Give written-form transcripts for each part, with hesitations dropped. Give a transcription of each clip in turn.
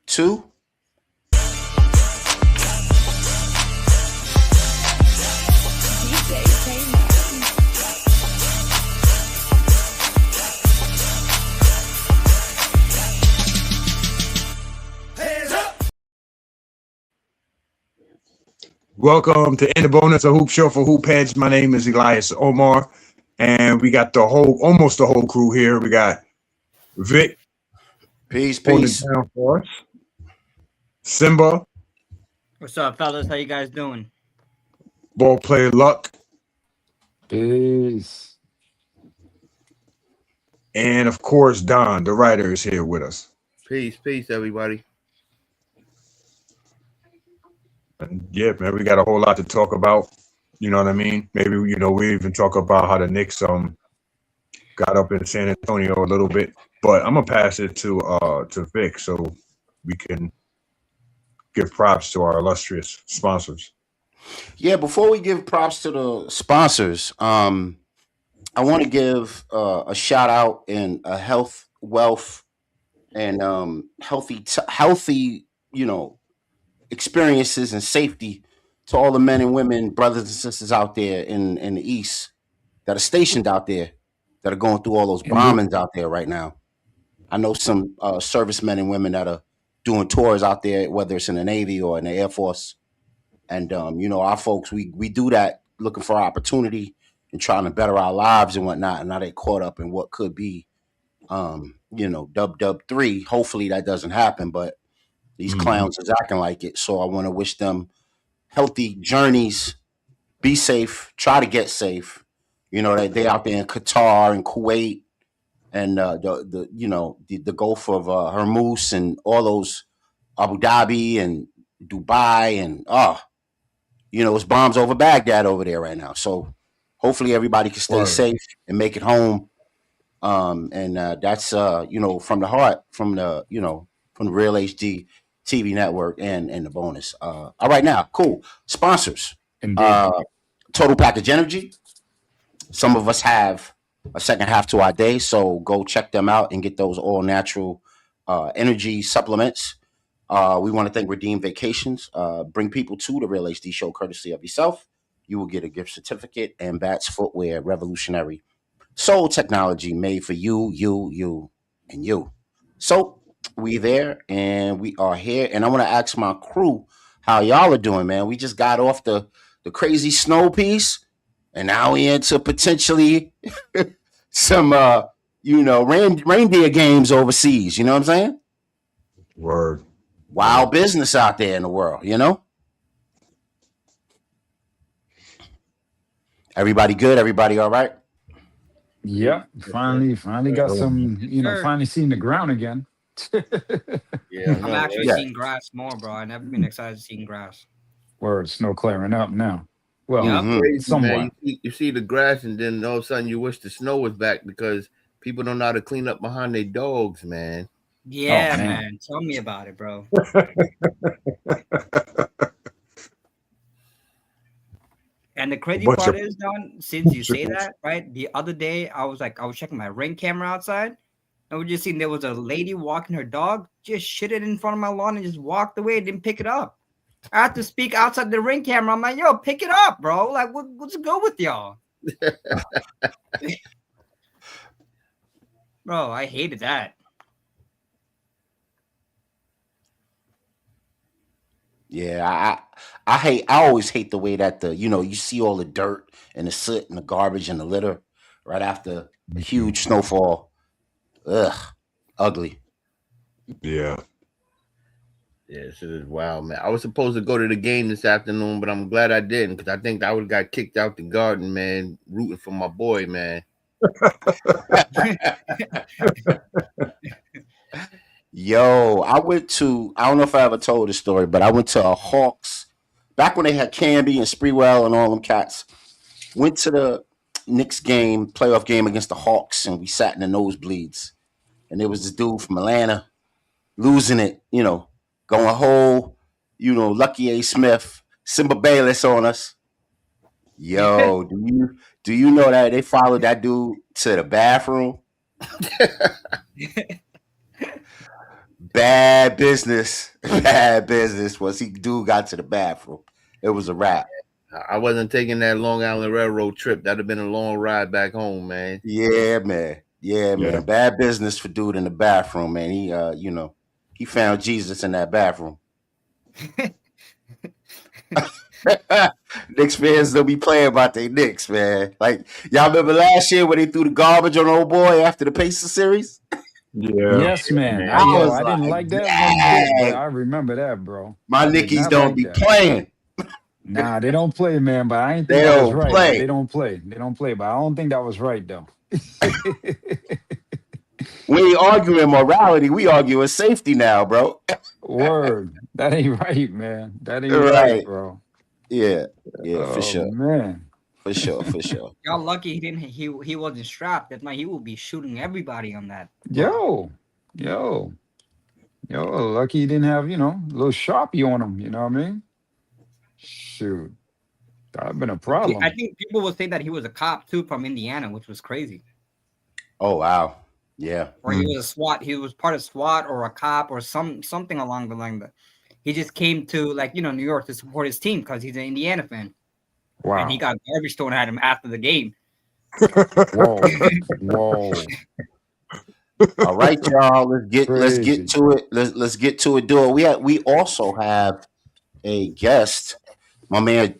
2. Welcome to In the Bonus, a hoop show for hoop heads. My name is Elias Omar, and we got almost the whole crew here. We got Vic Peace. holding it down for us. Simba, What's up, fellas? How you guys doing? ball player Luck, Peace. and of course Don, the writer, is here with us. Peace, everybody. And yeah, man, we got a whole lot to talk about. You know what I mean? Maybe we even talk about how the Knicks got up in San Antonio a little bit. But I'm gonna pass it to Vic so we can give props to our illustrious sponsors. Yeah, before we give props to the sponsors, I want to give a shout out and a health, wealth, and healthy, experiences and safety to all the men and women, brothers and sisters out there in the East that are stationed out there, that are going through all those bombings out there right now. I know some servicemen and women that are doing tours out there, whether it's in the Navy or in the Air Force. And, our folks, we do that looking for opportunity and trying to better our lives and whatnot. And now they're caught up in what could be, dub 3. Hopefully that doesn't happen, but these clowns is acting like it. So I want to wish them healthy journeys, be safe, try to get safe. They out there in Qatar and Kuwait and the Gulf of Hormuz and all those, Abu Dhabi and Dubai and it's bombs over Baghdad over there right now. So hopefully everybody can stay safe and make it home. That's from the heart, from the Real HD TV network and the bonus. All right, now, cool. Sponsors. Total Package Energy. Some of us have a second half to our day, so go check them out and get those all natural energy supplements. We want to thank Redeem Vacations. Bring people to the Real HD show courtesy of yourself. You will get a gift certificate and Bats Footwear, revolutionary soul technology made for you, and you. So we there and we are here. And I want to ask my crew how y'all are doing, man. We just got off the crazy snow piece, and now we into potentially some reindeer games overseas. You know what I'm saying? Word. Wild business out there in the world, Everybody good? Everybody all right? Yeah, finally got some, finally seeing the ground again. Yeah, I'm actually seeing grass more, bro. I've never been excited to seeing grass. Word, snow clearing up now. Well, somewhat. You see the grass, and then all of a sudden you wish the snow was back because people don't know how to clean up behind their dogs, man. Yeah, man. Tell me about it, bro. And the crazy part is, Don, since you say that, right? The other day, I was checking my Ring camera outside, and we just seen there was a lady walking her dog, just shit it in front of my lawn and just walked away, didn't pick it up. I had to speak outside the Ring camera. I'm like, yo, pick it up, bro. Like, what's good with y'all? Bro, I hated that. Yeah, I always hate the way that you see all the dirt and the soot and the garbage and the litter right after a huge snowfall. Ugh, ugly. Yeah. Yeah, this is wild, man. I was supposed to go to the game this afternoon, but I'm glad I didn't because I think I would have got kicked out the garden, man, rooting for my boy, man. Yo, I don't know if I ever told this story, but I went to a Hawks, back when they had Camby and Spreewell and all them cats. Went to the Knicks game, playoff game against the Hawks, and we sat in the nosebleeds. And there was this dude from Atlanta losing it, going whole, Lucky A. Smith, Simba Bayless on us. Yo, do you know that they followed that dude to the bathroom? Bad business. Bad business. Once he dude got to the bathroom, it was a wrap. I wasn't taking that Long Island Railroad trip. That'd have been a long ride back home, man. Yeah, man. Yeah, Yeah. man. Bad business for dude in the bathroom, man. He he found Jesus in that bathroom. Knicks fans don't be playing about their Knicks, man. Like y'all remember last year when they threw the garbage on old boy after the Pacers series? Yeah. Yes, man. man. I, I yo, was I didn't like, like that one bit, but dang, I remember that, bro. my I did Nickies not don't like be that. playing. Nah, they don't play, man. But I ain't think They that was don't right. But play. they don't play. They don't play. But I don't think that was right, though. We ain't arguing morality. We arguing safety now, bro. Word. That ain't right, man. That ain't right, Right. bro. Yeah. Yeah, for Oh sure. man. For sure. For sure. Y'all lucky he wasn't strapped. If not, he would be shooting everybody on that block. Yo, yo, lucky he didn't have, a little Sharpie on him, you know what I mean? Shoot. That'd been a I problem. think people would say that he was a cop too from Indiana, which was crazy. Oh wow. Yeah. Or he was a SWAT. He was part of SWAT or a cop or something along the line. But he just came to New York to support his team because he's an Indiana fan, and he Wow. got garbage thrown at him after the game. Whoa. Whoa. All right, y'all. Let's get Crazy. to it. Let's get to it. Do it. We also have a guest. My man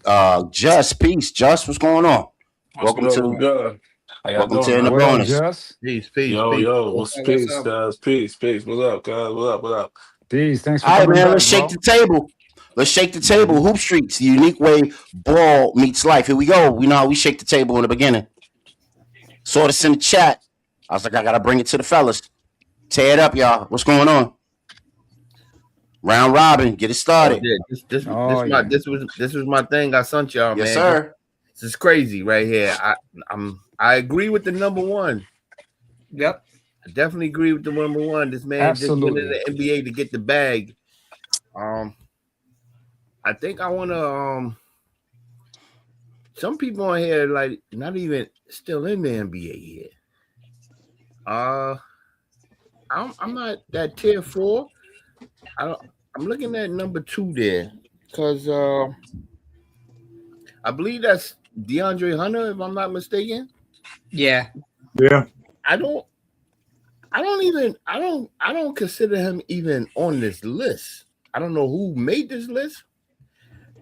Just Peace. Just, what's going on? What's Welcome good? to What's good? How y'all welcome doing, to In the man? What up, Bonus. Just? Peace, peace, Yo, peace. yo, What's what's up? What's peace, up? guys? Peace, peace. What's up, guys? What up? What up? Peace. Thanks for All right, coming man. back, Let's shake bro. the table. Let's shake the table. Hmm. Hoop Streets, the unique way ball meets life. Here we go. We know how we shake the table in the beginning. Saw this in the chat. I was like, I gotta bring it to the fellas. Tear it up, y'all. What's going on? Round robin. Get it Oh started. yeah, this Oh yeah. this was my thing. I sent y'all, Yes, man. This, sir. this is crazy right here. I agree with the number one. Yep. I definitely agree with the number one. This man just went in Absolutely. the NBA to get the bag. I think I want to. Some people on here like not even still in the NBA yet. I'm not that tier 4. I'm looking at number 2 there because I believe that's DeAndre Hunter, if I'm not mistaken. Yeah. Yeah. I don't consider him even on this list. I don't know who made this list,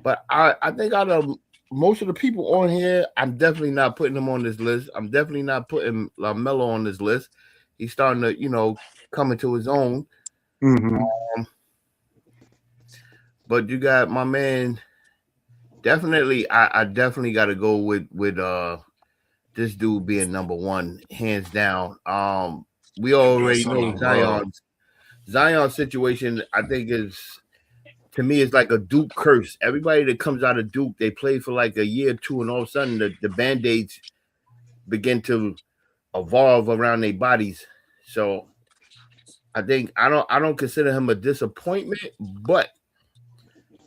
but I think out of most of the people on here, I'm definitely not putting him on this list. I'm definitely not putting LaMelo on this list. He's starting to, come into his own. Mm-hmm. But you got my man. Definitely, I definitely got to go with this dude being number one, hands down. We already know Zion's situation. I think is, to me, it's like a Duke curse. Everybody that comes out of Duke, they play for like a year or two, and all of a sudden the band-aids begin to evolve around their bodies. So I think I don't consider him a disappointment, but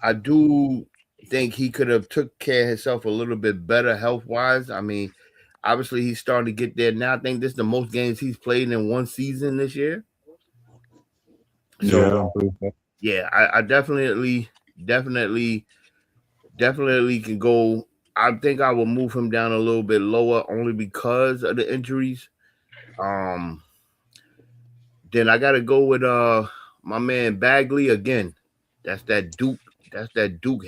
I do think he could have took care of himself a little bit better health-wise. I mean, obviously he's starting to get there now. I think this is the most games he's played in one season this year. So yeah, I definitely can go. I think I will move him down a little bit lower only because of the injuries. Then I gotta go with my man Bagley again. That's that Duke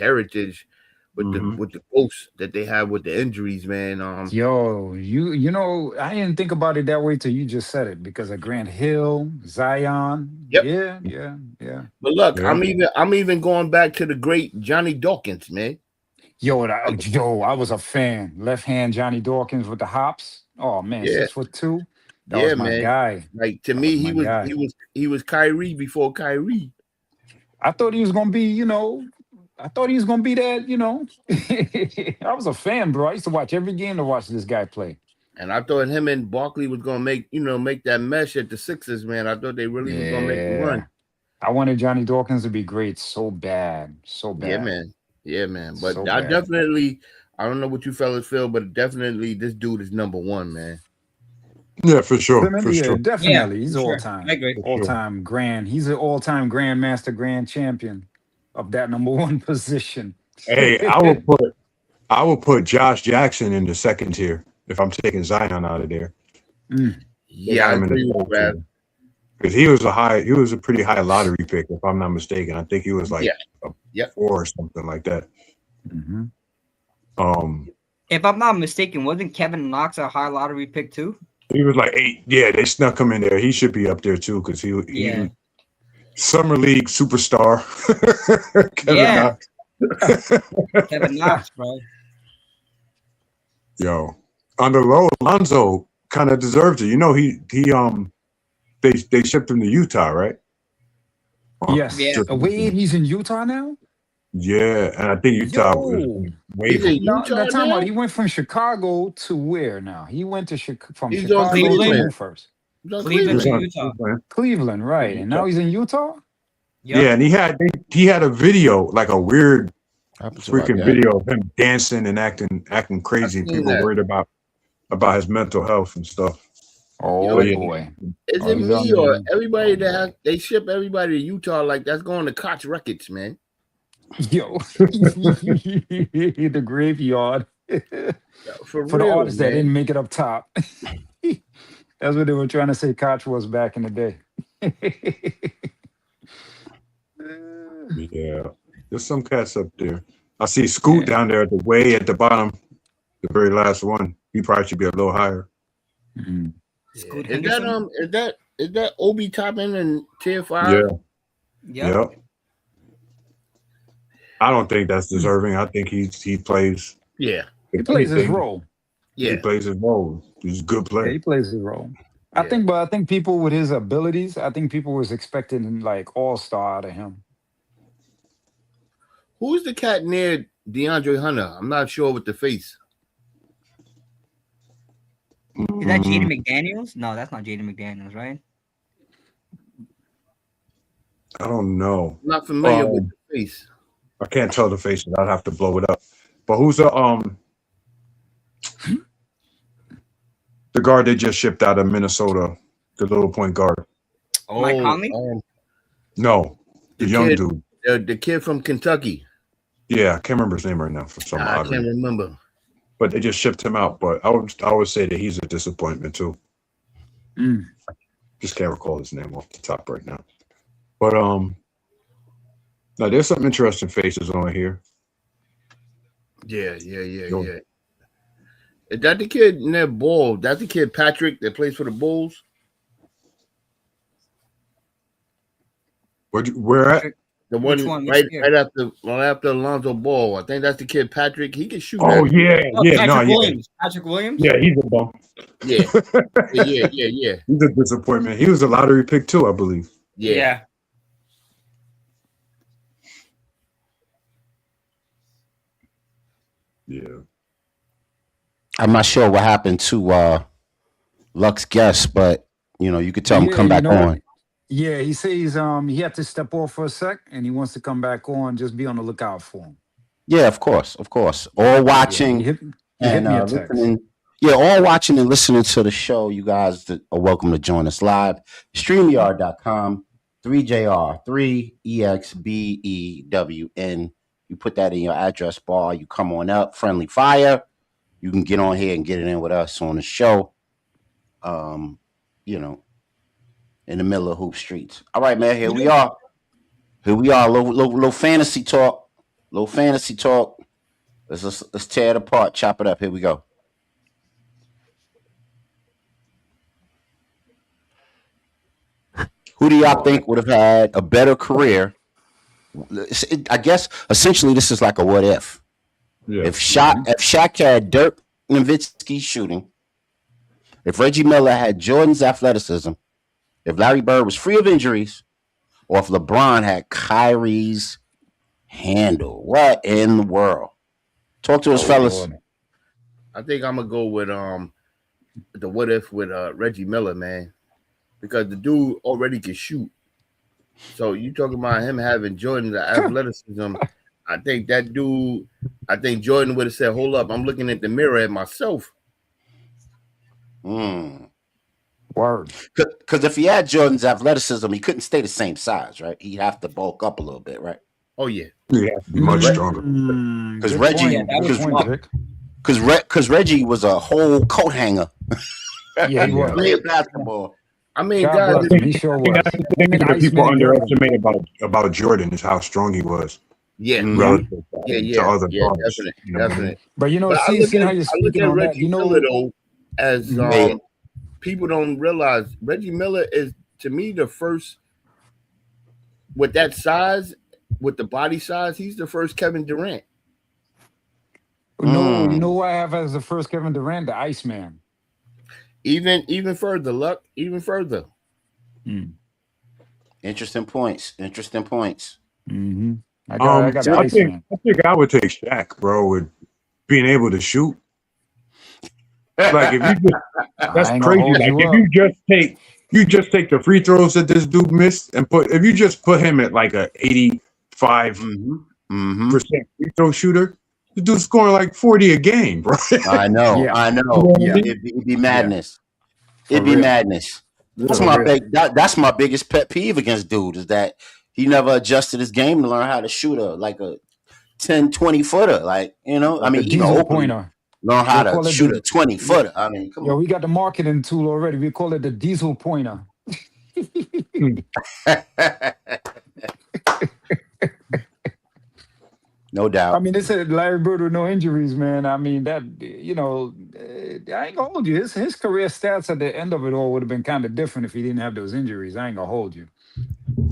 heritage with the ghosts that they have with the injuries, man. Yo, I didn't think about it that way till you just said it because of Grant Hill, Zion. Yep. Yeah. But look, I'm even going back to the great Johnny Dawkins, man. Yo, I was a fan. Left hand Johnny Dawkins with the hops. Oh man, Yeah. 6'2". That Yeah, was my man. guy. Like to That me, was my guy. he was Kyrie before Kyrie. I thought he was gonna be, I thought he was gonna be that, I was a fan, bro. I used to watch every game to watch this guy play. And I thought him and Barkley was gonna make that mesh at the Sixers, man. I thought they really was gonna make the run. I wanted Johnny Dawkins to be great so bad. So bad. Yeah, man. But So I bad. definitely, I don't know what you fellas feel, but definitely this dude is number one, man. Yeah, for sure, Definitely, for yeah, sure, Yeah, definitely. He's for all sure. I time, agree. for all sure. time grand. He's an all time grandmaster, grand champion of that number one position. Hey, I will put Josh Jackson in the second tier if I'm taking Zion out of there. Mm, They Yeah, got I him in agree the with third Brad. tier because he was a pretty high lottery pick if I'm not mistaken. I think he was like Yeah, a yep. 4 or something like that. mhm. Um, If I'm not mistaken, wasn't Kevin Knox a high lottery pick too? he was like 8. Yeah, they snuck him in there. He should be up there too because Yeah. he summer league superstar Kevin Yeah. Knox. Kevin Knox, bro. Yo, on the low, Lonzo kind of deserves it. You know, they shipped him to Utah, right? Yes. Yeah. Wait, he's in Utah now? Yeah, and I think Utah was Yo. waive He's in him. No, Utah that time out. now. He went from Chicago to where now? He went to from He's on Chicago to Cleveland. Cleveland. who first? He's on He Cleveland was to Cleveland. on Utah. Cleveland. Cleveland, right? And now he's in Utah. Yep. Yeah, and he had a video, like a weird Happens about freaking that. video of him dancing and acting I've crazy. seen People that. worried about his mental health and stuff. Oh But Yo, yeah, boy. is Oh, it he's me or on. everybody Oh that boy. they ship everybody to Utah like that's going to Koch Records, man? Yo, the graveyard For for the real, artists that man. didn't make it up top. That's what they were trying to say Koch was back in the day. yeah. There's some cats up there. I see Scoot Yeah. down there way at the bottom, the very last one. He probably should be a little higher. Mhm. Yeah. Scoot Is that Henderson. is that Obi Toppin and Tier 5? Yeah, Yep. yeah. I don't think that's deserving. I think he plays. Yeah. He If plays his anything, role. he Yeah. plays his role. He's a good Yeah, player. he plays his role. Yeah. But I think people with his abilities, I think people was expecting like all-star out of him. Who's the cat near DeAndre Hunter? I'm not sure with the face. Is that Jaden Mm, McDaniels? No, that's not Jaden McDaniels, right? I don't know. I'm not familiar with Um, the face. I can't tell the faces. I'd have to blow it up. But who's the guard they just shipped out of Minnesota? The little point guard. Mike Conley? No, the The young kid, dude. the kid from Kentucky. Yeah, I can't remember his name right now for some I odd can't reason. remember. But they just shipped him out. But I would say that he's a disappointment too. Mm. Just can't recall his name off the top right now. But now there's some interesting faces on here. Yeah. Yo. Is that the kid in that ball? That's the kid Patrick that plays for the Bulls. Where at? The Which one one? right Which year? right after Alonzo Ball. I think that's the kid Patrick. He can shoot. Oh that. yeah, Oh, yeah, Patrick no, yeah, Williams. Patrick Williams? yeah. He's a bum. Yeah. He's a disappointment. He was a lottery pick too, I believe. Yeah. Yeah. I'm not sure what happened to Luck's guest, but you could tell him Yeah, come you back know what? on. Yeah, he says he had to step off for a sec and he wants to come back on. Just be on the lookout for him. Yeah, of course. All Yeah, watching he hit and me a text. listening. Yeah, all watching and listening to the show. You guys that are welcome to join us live. StreamYard.com, 3JR, 3EXBEWN. You put that in your address bar. You come on up. Friendly fire. You can get on here and get it in with us on the show. In the middle of Hoop Streets. All right, man. Here we are. Low fantasy talk. Let's tear it apart. Chop it up. Here we go. Who do y'all think would have had a better career? I guess essentially this is like a what if. Yeah. If Shaq had Dirk Nowitzki shooting, if Reggie Miller had Jordan's athleticism, if Larry Bird was free of injuries, or if LeBron had Kyrie's handle. What in the world? Talk to us, fellas. Lord. I think I'm gonna go with the what if with Reggie Miller, man, because the dude already can shoot. So you talking about him having Jordan's athleticism? I think Jordan would have said, "Hold up, I'm looking at the mirror at myself." Word. Because if he had Jordan's athleticism, he couldn't stay the same size, right? He'd have to bulk up a little bit, right? Oh yeah. You have to be much stronger. Because Good Reggie, Yeah, point. that was Good point, tough. Vic. because Reggie was a whole coat hanger Yeah, he was. playing basketball. I mean, God guys, bless him. He sure I think was. that's the Him thing and that people Iceman Jordan. underestimate about Jordan is how strong he was yeah, Mhm. relative to other yeah, guards. definitely, You know what I mean? definitely. But you know, But seeing how you're I look speaking at on that, Reggie you Miller know, though as Mhm. people don't realize Reggie Miller is to me the first with that size, with the body size. He's the first Kevin Durant. no, you Mm. know who I have as the first Kevin Durant, the Iceman. Even further, Luck, even further. Mm. Interesting points. Interesting points. Mm-hmm. I got the Good. Iceman. I think I would take Shaq, bro, with being able to shoot. Like if you just that's I ain't gonna crazy. hold Like you if up. you just take the free throws that this dude missed and if you just put him at like a 85% Mm-hmm. free throw shooter, the dude's scoring like 40 a game, bro. I know. Yeah, I know. You know what I yeah, mean? It'd be yeah, madness. for It'd be real, madness. That's for Yeah. my real. that's my biggest pet peeve against dude is that he never adjusted his game to learn how to shoot like a 10, 20 footer. Like, I The mean, even diesel Oakley pointer. learn how We'll to call it shoot the a 20 yeah, footer. I mean, come yo. We got the marketing tool already. We call it the diesel pointer. Hmm. on. No I doubt. mean, they said Larry Bird with no injuries, man. I mean, that I ain't gonna hold you. His career stats at the end of it all would have been kind of different if he didn't have those injuries. I ain't gonna hold you.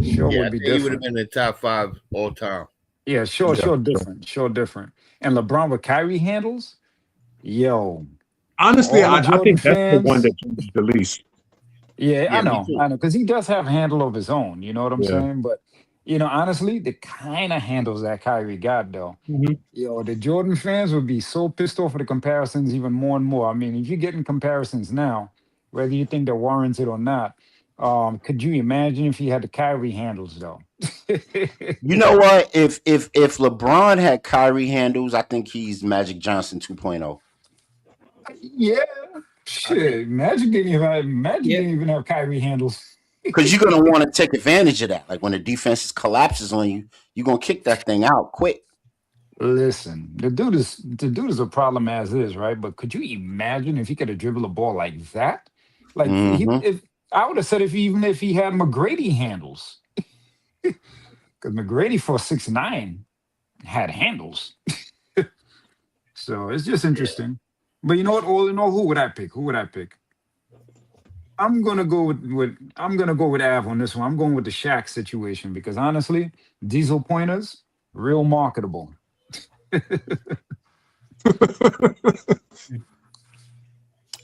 Sure Yeah, I would be think he would have different. been in the top 5 all time. Yeah, sure, Yeah. sure different, sure different. And LeBron with Kyrie handles, yo, Honestly, all the I Jordan think that's the one fans. that changed the least. Yeah, Yeah, me too. I know, because he does have handle of his own. You know what I'm Yeah. saying? But honestly, the kind of handles that Kyrie got though. Mhm. The Jordan fans would be so pissed off at the comparisons even more and more. I mean, if you're getting comparisons now, whether you think they're warranted or not, could you imagine if he had the Kyrie handles though? You know what? If LeBron had Kyrie handles, I think he's Magic Johnson 2.0. Yeah, I think shit. Magic Yeah, didn't even have Kyrie handles. Because you're gonna want to take advantage of that. Like when the defense collapses on you, you're gonna kick that thing out quick. Listen, the dude is a problem as is, right? But could you imagine if he could have dribbled a ball like that? Like Hmm. if I would have said even if he had McGrady handles, because McGrady for 6'9" had handles. So it's just yeah. interesting. But you know what? All in all, who would I pick? Who would I pick? I'm gonna go with Av on this one. I'm going with the Shaq situation because honestly, diesel pointers, real marketable.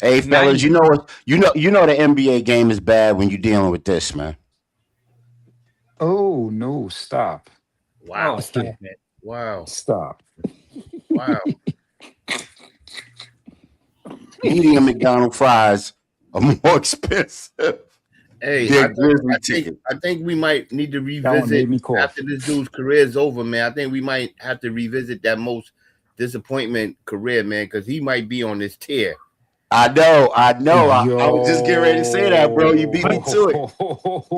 Hey fellas, 90. you know the NBA game is bad when you're dealing with this, man. Oh no, stop. Oh, Wow. stop Okay, it. Wow. stop. Wow. Medium McDonald's fries are more expensive Hey, than Grizzly I think tickets. I think we might need to That one revisit made me after cough. this dude's career is over, man. I think we might have to revisit that most disappointment career, man, because he might be on this tear. I know, I know. I was just getting ready to say that, bro. You beat me Yo, to it.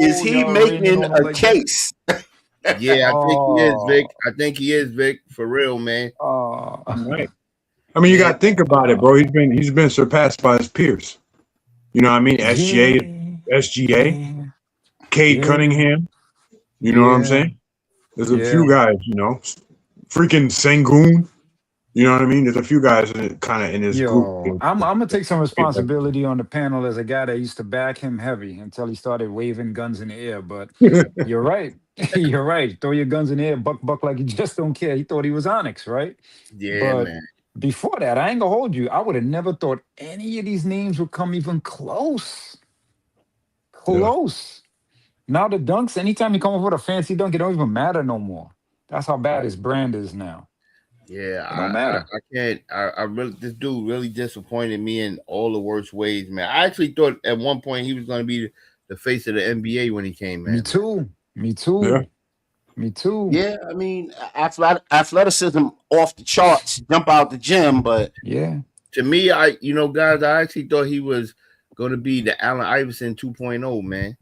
Is he y'all raining making on him a like that? case? Yeah, I think he is, Vic. Oh, I think he is, Vic, for real, man. oh, Right. I mean, you Yeah, got to think about it, bro. He's been surpassed by his peers. You know what I mean? yeah, SGA, yeah, Cade yeah, Cunningham. You know what I'm yeah, saying? There's a yeah. few guys, freaking Sengun. You know what I mean? There's a few guys kind of in this group. Yo, I'm gonna take some responsibility on the panel as a guy that used to back him heavy until he started waving guns in the air. But you're right. You're right. Throw your guns in the air, buck like you just don't care. He thought he was Onyx, right? yeah, But man. before that, I ain't gonna hold you. I would have never thought any of these names would come even close. Yeah. Close. Now the dunks, anytime you come up with a fancy dunk, it don't even matter no more. That's how bad his brand is now. Yeah, It don't I matter. can't. I really, this dude really disappointed me in all the worst ways, man. I actually thought at one point he was going to be the face of the NBA when he came Me in, man. too. Me Yeah. too. Me too. Yeah, I mean, athleticism off the charts, jump out the gym, but Yeah. To me, guys, I actually thought he was going to be the Allen Iverson 2.0, man.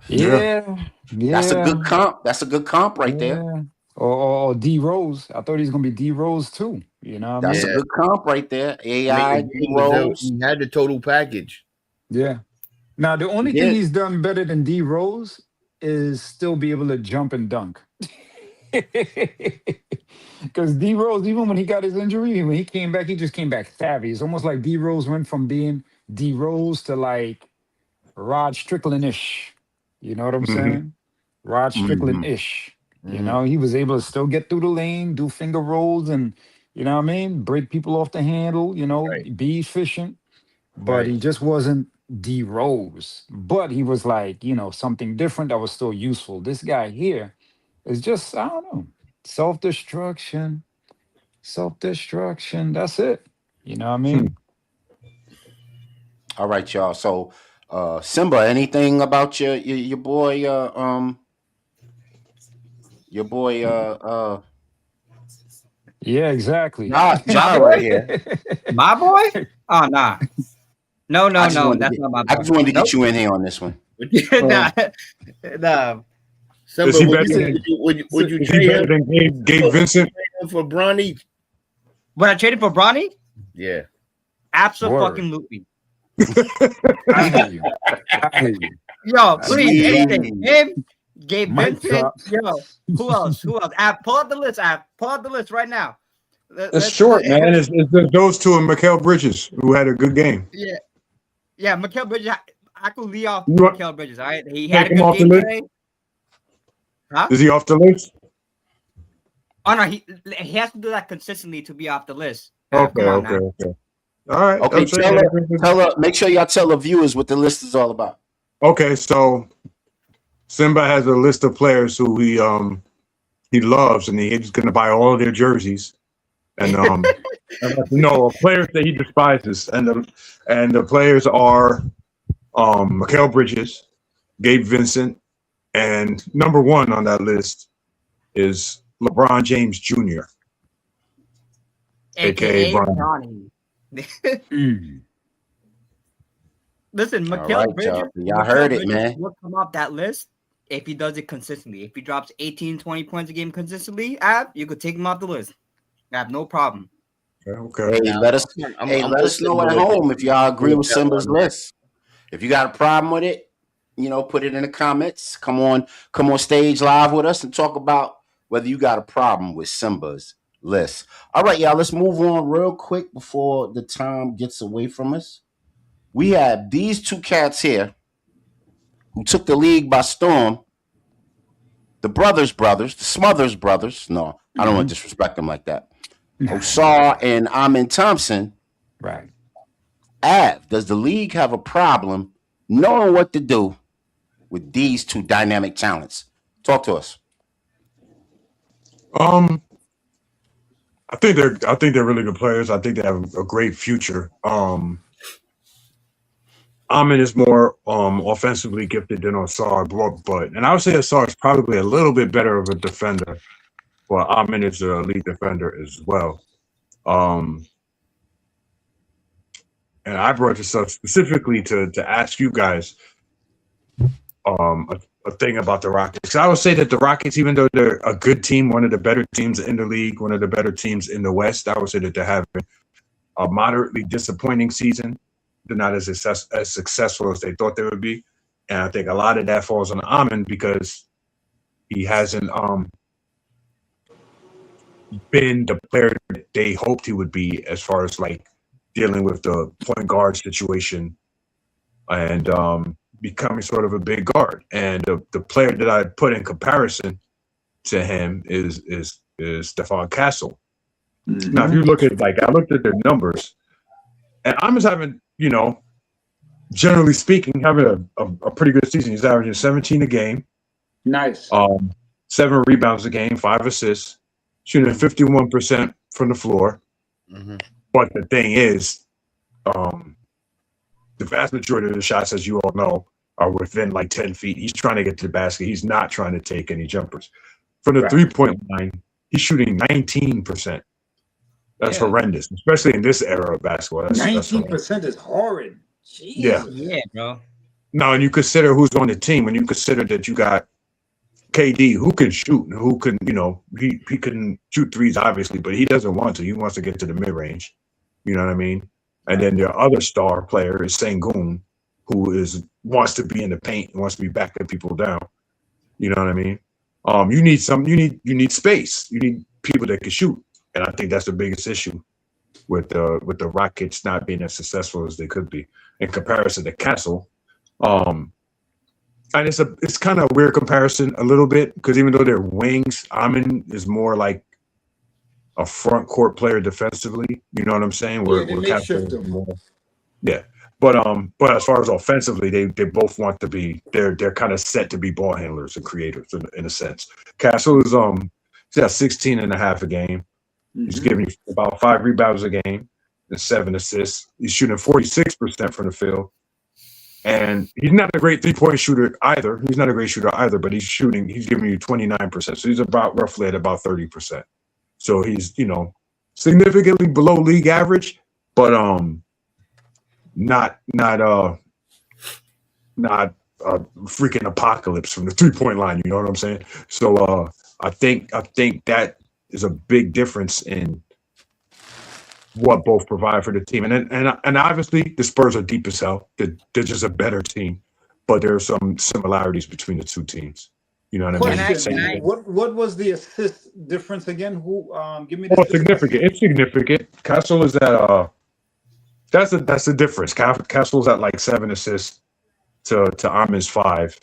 Yeah. That's a good comp. That's a good comp right there. Or D Rose. I thought he's gonna be D Rose too. You know what I That's mean? a good comp right there. I AI, mean, D Rose. he had the total package. Yeah. Now the only thing he's done better than D Rose is still be able to jump and dunk. Because D Rose, even when he got his injury, when he came back, he just came back savvy. It's almost like D Rose went from being D Rose to like Rod Strickland-ish. You know what I'm saying? Rod Strickland-ish. You know, he was able to still get through the lane, do finger rolls, and you know what I mean, break people off the handle. You know, be efficient. But he just wasn't D Rose. But he was like, you know, something different that was still useful. This guy here is just, I don't know, self-destruction. Self-destruction. That's it. You know what I mean? All right, y'all. So, Simba, anything about your boy? Your boy. Yeah, exactly. Ja right here. My boy? Oh nah. No, that's not my boy. I just wanted to get you in here on this one. Nah. Simba, Is he would better you Is he trade better him than Gabe Vincent? for Bronny? When I traded for Bronny? Yeah. Absolutely. I hear you. I hear you. Yo, please, anything. Him, Gabe Mic Vincent. drop. Yo, who else? Pull out the list. Pull out the list right now. It's short, man. It's those two and Mikal Bridges, who had a good game. Yeah, Mikal Bridges. I could leave off You Mikal Bridges. All right, he had a take him good off the game list? today. Huh? Is he off the list? Oh no, he has to do that consistently to be off the list. Okay. Come on now. All right. Okay, tell her. Make sure y'all tell the viewers what the list is all about. Okay, so Simba has a list of players who he loves, and he's going to buy all of their jerseys, and players that he despises, and the players are Mikal Bridges, Gabe Vincent, and number one on that list is LeBron James Jr., aka Bronny. Listen, Mikal Bridges. Y'all heard it, man. Will come off that list if he does it consistently. If he drops 18, 20 points a game consistently, you could take him off the list. I have no problem. Okay. Hey, let us know at home if y'all agree with Simba's list. If you got a problem with it, put it in the comments. Come on stage live with us and talk about whether you got a problem with Simba's list. All right, y'all, let's move on real quick before the time gets away from us. We have these two cats here who took the league by storm. The brothers, the Smothers brothers. No, I don't want to disrespect them like that. Osar and Amin Thompson. Right. Av, does the league have a problem knowing what to do with these two dynamic talents? Talk to us. I think they're really good players. I think they have a great future. Amin is more offensively gifted than Osar, and I would say Osar is probably a little bit better of a defender, but Amin is a elite defender as well. And I brought this up specifically to ask you guys a thing about the Rockets. I would say that the Rockets, even though they're a good team, one of the better teams in the league, one of the better teams in the West, I would say that they're having a moderately disappointing season. They're not as successful as they thought they would be. And I think a lot of that falls on Amin because he hasn't been the player that they hoped he would be as far as like dealing with the point guard situation and becoming sort of a big guard. And the player that I put in comparison to him is Stephon Castle. Mm-hmm. Now, if you look at I looked at their numbers, and Amin's having, generally speaking, having a pretty good season. He's averaging 17 a game. Nice. 7 rebounds a game, 5 assists, shooting 51% from the floor. Mm-hmm. But the thing is, the vast majority of the shots, as you all know, are within 10 feet. He's trying to get to the basket. He's not trying to take any jumpers. From the three-point line, he's shooting 19%. That's horrendous, especially in this era of basketball. 19% is horrid. Yeah. Yeah, bro. Now, and you consider who's on the team, and you consider that you got KD who can shoot, who can, he can shoot threes, obviously, but he doesn't want to. He wants to get to the mid range. You know what I mean? And then their other star player is Sengun, who wants to be in the paint, wants to be backing people down. You know what I mean? You need space. You need people that can shoot, and I think that's the biggest issue with the Rockets not being as successful as they could be in comparison to Castle. And it's kind of a weird comparison a little bit because even though they're wings, Amin is more like a front court player defensively. You know what I'm saying? Yeah, they make shift Castle them. more, yeah. But as far as offensively, they both want to be they're kind of set to be ball handlers and creators in a sense. Castle is he's got 16 and a half a game. He's giving you about 5 rebounds a game and 7 assists. He's shooting 46% from the field. And he's not a great 3-point shooter either. He's not a great shooter either, but he's giving you 29%. So he's roughly at about 30%. So he's, significantly below league average, but not a freaking apocalypse from the 3-point line. You know what I'm saying? So I think that is a big difference in what both provide for the team, and obviously the Spurs are deep as hell. They're just a better team, but there are some similarities between the two teams. You know what I mean? Question: What was the assist difference again? Who give me the significant? It's significant. Castle is at that's the difference. Castle's at like 7 assists to Amin's 5,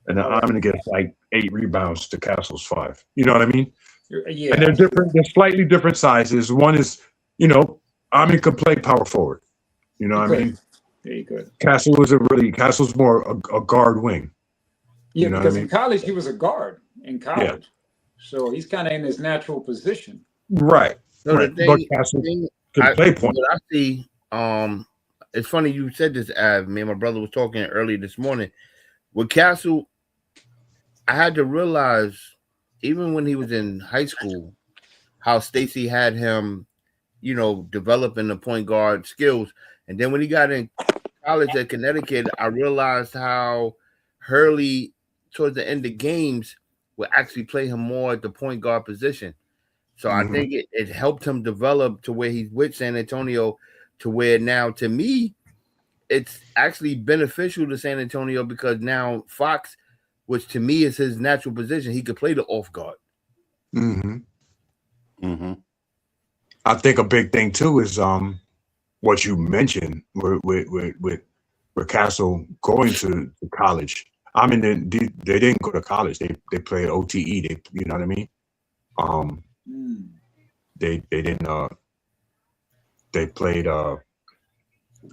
and then Amin gets like 8 rebounds to Castle's 5. You know what I mean? Yeah. And they're different. They're slightly different sizes. One is, Amin could play power forward. You know what I mean? Yeah, he could. Castle's more a guard wing. Yeah, you know because what I mean? in college he was a guard in college, so he's kind of in his natural position. Right. So right. But Castle can play point. What I see, it's funny you said this, Av. Me and my brother was talking earlier this morning. With Castle, I had to realize, even when he was in high school, how Stacey had him, developing the point guard skills. And then when he got in college at Connecticut, I realized how Hurley, towards the end of games, would actually play him more at the point guard position. So I think it helped him develop to where he's with San Antonio, to where now, to me, it's actually beneficial to San Antonio because now Fox, which to me is his natural position, he could play the off guard. I think a big thing too is what you mentioned with Castle going to college. I mean, they didn't go to college. They played OTE. You know what I mean? They didn't. They played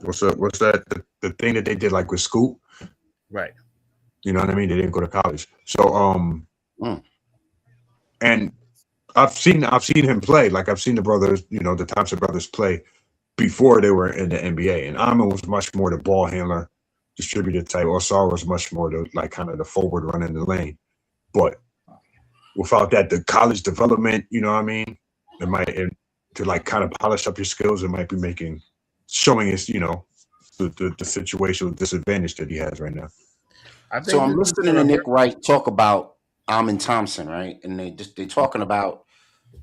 what's that? The thing that they did like with Scoop. Right. You know what I mean? They didn't go to college. So and I've seen him play. Like I've seen the brothers, the Thompson brothers play before they were in the NBA. And Amon was much more the ball handler, distributor type. Osar was much more the like kind of the forward running the lane. But without that, the college development, you know what I mean? To like kind of polish up your skills, it might be showing us, the situational disadvantage that he has right now. So I'm listening to Nick Wright talk about Amin Thompson, right? And they're talking about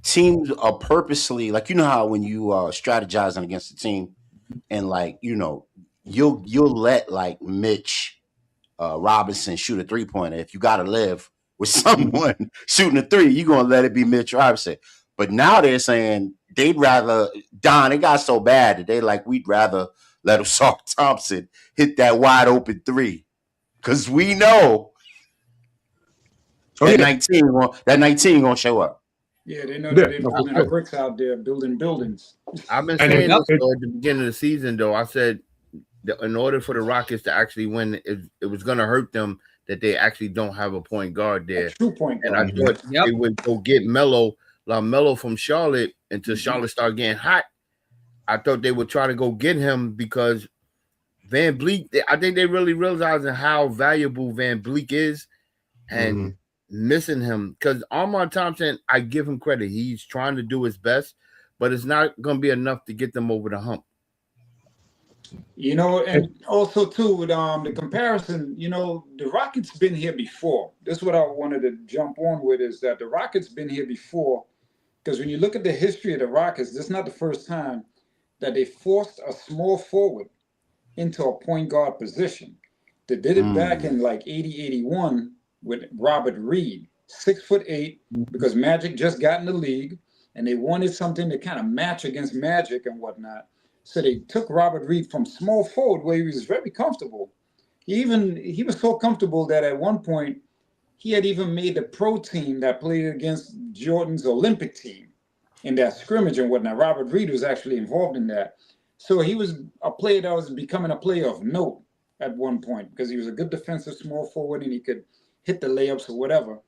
teams are purposely, like, how when you strategizing against a team and like, you'll let like Mitch Robinson shoot a 3-pointer. If you got to live with someone shooting a 3, you're going to let it be Mitch Robinson. But now they're saying they'd rather, Don, it got so bad that they like, we'd rather let Osar Thompson hit that wide open 3. Because we know that 19 gonna show up. Yeah, they know that they're building bricks out there, building buildings. I've been saying this at the beginning of the season, though. I said that in order for the Rockets to actually win, it was going to hurt them that they actually don't have a point guard there. A true point guard. And I thought they would go get Melo from Charlotte until Charlotte started getting hot. I thought they would try to go get him because Van Bleek, I think they really realizing how valuable Van Bleek is and missing him. Because Armand Thompson, I give him credit. He's trying to do his best, but it's not going to be enough to get them over the hump. You know, And, and also too with the comparison, the Rockets been here before. This is what I wanted to jump on with is that the Rockets been here before because when you look at the history of the Rockets, this is not the first time that they forced a small forward into a point guard position. They did it back Mm. in like 80, 81 with Robert Reed, 6'8", because Magic just got in the league and they wanted something to kind of match against Magic and whatnot. So they took Robert Reed from small forward where he was very comfortable. He was so comfortable that at one point he had even made the pro team that played against Jordan's Olympic team in that scrimmage and whatnot. Robert Reed was actually involved in that. So he was a player that was becoming a player of note at one point because he was a good defensive small forward and he could hit the layups or whatever.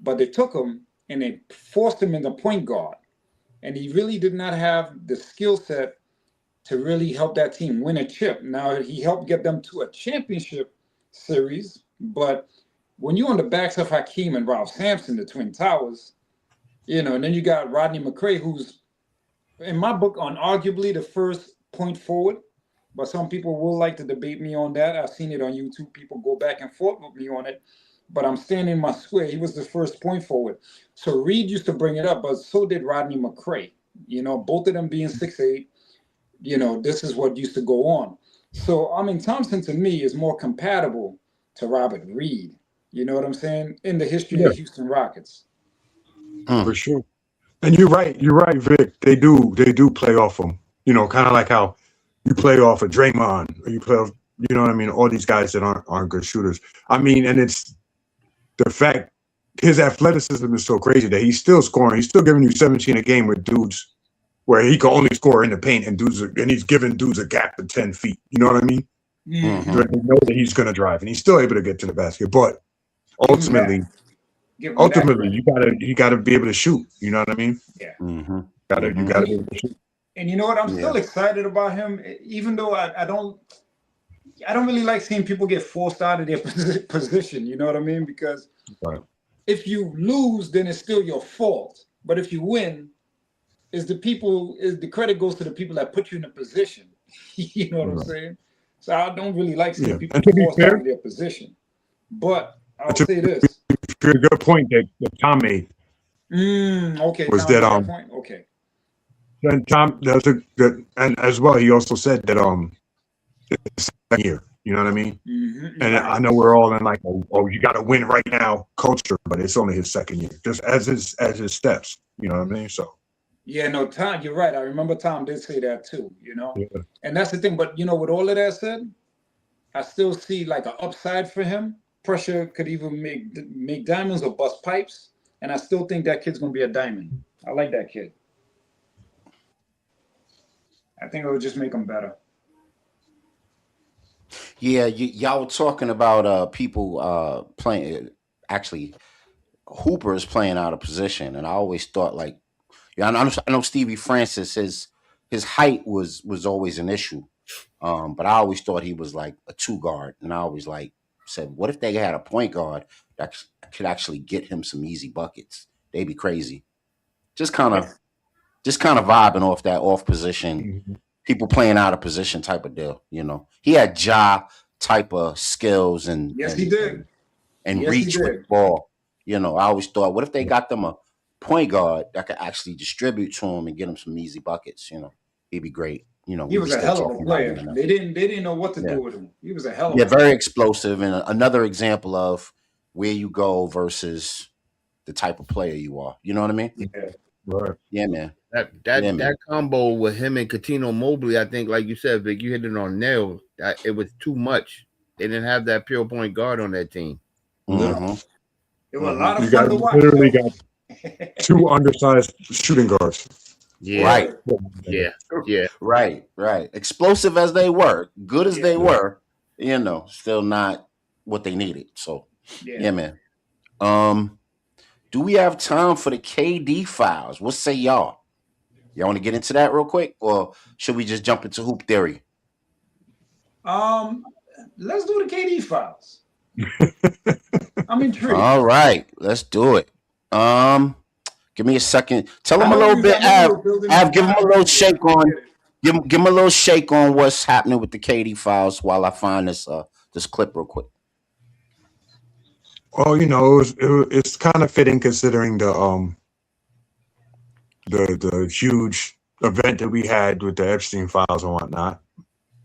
But they took him and they forced him into point guard. And he really did not have the skill set to really help that team win a chip. Now, he helped get them to a championship series, but when you're on the backs of Hakeem and Ralph Sampson, the Twin Towers, and then you got Rodney McRae, who's, in my book, unarguably the first point forward, but some people will like to debate me on that. I've seen it on YouTube. People go back and forth with me on it, but I'm standing my square. He was the first point forward. So Reed used to bring it up, but so did Rodney McRae. Both of them being 6'8", this is what used to go on. So, Thompson to me is more compatible to Robert Reed. You know what I'm saying? In the history of yeah, the Houston Rockets. for sure. And you're right, Vic. They do play off them. Kind of like how you play off of Draymond, or you play off, what I mean? All these guys that aren't good shooters. I mean, and it's the fact his athleticism is so crazy that he's still scoring. He's still giving you 17 a game with dudes where he can only score in the paint and he's giving dudes a gap of 10 feet. You know what I mean? Mm-hmm. They know that he's going to drive, and he's still able to get to the basket. But ultimately, you gotta be able to shoot. You know what I mean? Yeah. Mm-hmm. You gotta be able to shoot. And you know what? I'm still excited about him, even though I don't really like seeing people get forced out of their position. You know what I mean? Because Right. if you lose, then it's still your fault. But if you win, the credit goes to the people that put you in a position. You know what I'm saying? So I don't really like seeing people And to be forced out fair, of their position. But I'll to say this. a good point that Tom made Okay. was Tom, that point? Okay. and Tom that's a good, and as well he also said that it's the second year. You know what I mean? Mm-hmm. And I know we're all in like, oh, you got to win right now culture, but it's only his second year, just as his steps. You know what I mean? So. Yeah, no, Tom, you're right. I remember Tom did say that too, Yeah. And that's the thing. But, with all of that said, I still see like an upside for him. Pressure could even make diamonds or bust pipes. And I still think that kid's going to be a diamond. I like that kid. I think it would just make him better. Yeah, y'all were talking about people playing, actually hoopers playing out of position, and I always thought like, I know Stevie Francis, his height was always an issue, but I always thought he was like a two guard, and I always like said, what if they had a point guard that could actually get him some easy buckets? They'd be crazy. Just kind of Yes. vibing off that off position, Mm-hmm. people playing out of position type of deal. He had type of skills Yes, he did. and Yes, he reach with the did. ball. I always thought, what if they got them a point guard that could actually distribute to him and get him some easy buckets? He'd be great. He We'd was be a still hell of a talking about him. player. They didn't know what to Yeah. do with him. He was a hell of Yeah, a player. very explosive, and another example of where you go versus the type of player you are. You know what I mean? Yeah. Right. Yeah, man. That combo with him and Katino Mobley, I think, like you said, Vic, you hit it on nail. It was too much. They didn't have that pure point guard on that team. Mm-hmm. It was a lot of You fun to watch. literally got two undersized shooting guards. Yeah. Right. Yeah. Right. Explosive as they were, good as they were, still not what they needed. So, yeah, man. Do we have time for the KD files? What say y'all? Y'all want to get into that real quick, or should we just jump into hoop theory? Let's do the KD files. I'm intrigued. All right, let's do it. Give me a second. Tell I him a know little you bit, got Av. building Av, give him a little shake on. Give him a little shake on what's happening with the KD files while I find this clip real quick. Well, it's kind of fitting considering the huge event that we had with the Epstein files and whatnot.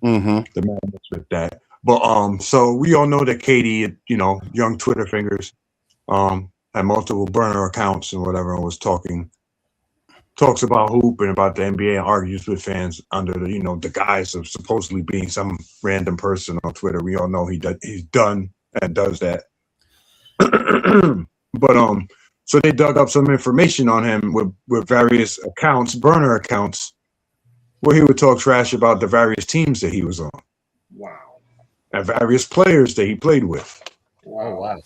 Mm-hmm. The madness with that. But so we all know that Katie, young Twitter fingers, had multiple burner accounts and whatever, and was talks about hoop and about the NBA and argues with fans under the guise of supposedly being some random person on Twitter. We all know he's done and does that. But so they dug up some information on him with various accounts, burner accounts, where he would talk trash about the various teams that he was on. Wow. And various players that he played with. Oh wow.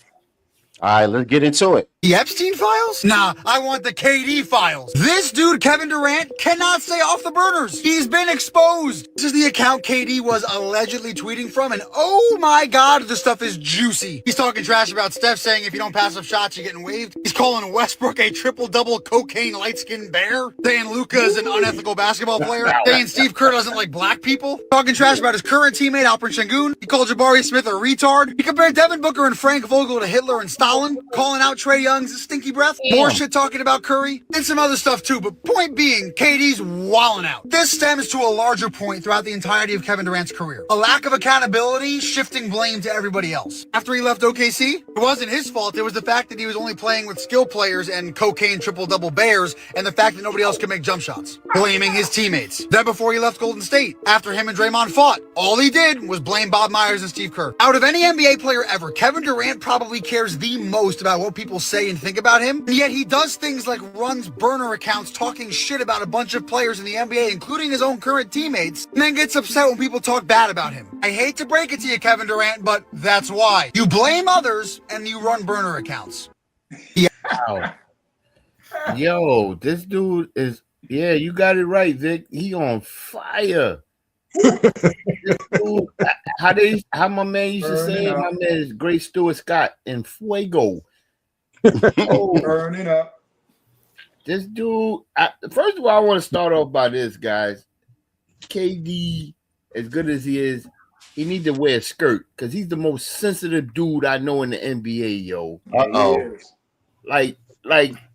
All right, let's get into it. The Epstein files? Nah, I want the KD files. This dude, Kevin Durant, cannot stay off the burners. He's been exposed. This is the account KD was allegedly tweeting from, and oh my God, this stuff is juicy. He's talking trash about Steph, saying if you don't pass up shots, you're getting waived. He's calling Westbrook a triple-double cocaine light-skinned bear. Saying Luka is an unethical basketball player. Saying Steve Kerr doesn't like black people. Talking trash about his current teammate, Alperen Sengun. He called Jabari Smith a retard. He compared Devin Booker and Frank Vogel to Hitler and Stalin. Calling out Trae Young's stinky breath. More shit talking about Curry. And some other stuff too. But point being, KD's wilding out. This stems to a larger point throughout the entirety of Kevin Durant's career. A lack of accountability, shifting blame to everybody else. After he left OKC, it wasn't his fault. It was the fact that he was only playing with skill players and cocaine triple-double bears, and the fact that nobody else could make jump shots. Blaming his teammates. Then before he left Golden State, after him and Draymond fought, all he did was blame Bob Myers and Steve Kerr. Out of any NBA player ever, Kevin Durant probably cares the most about what people say and think about him, and yet he does things like runs burner accounts talking shit about a bunch of players in the NBA, including his own current teammates, and then gets upset when people talk bad about him. I hate to break it to you, Kevin Durant, but that's why. You blame others and you run burner accounts. Wow. Yo, this dude is, yeah, you got it right, Vic. He on fire. Dude, how my man used to say it, my man is Great Stuart Scott in Fuego. Oh, Burn it up. this dude, first of all, I want to start off by this, guys. KD, as good as he is, he needs to wear a skirt because he's the most sensitive dude I know in the NBA, yo. Uh-oh. Like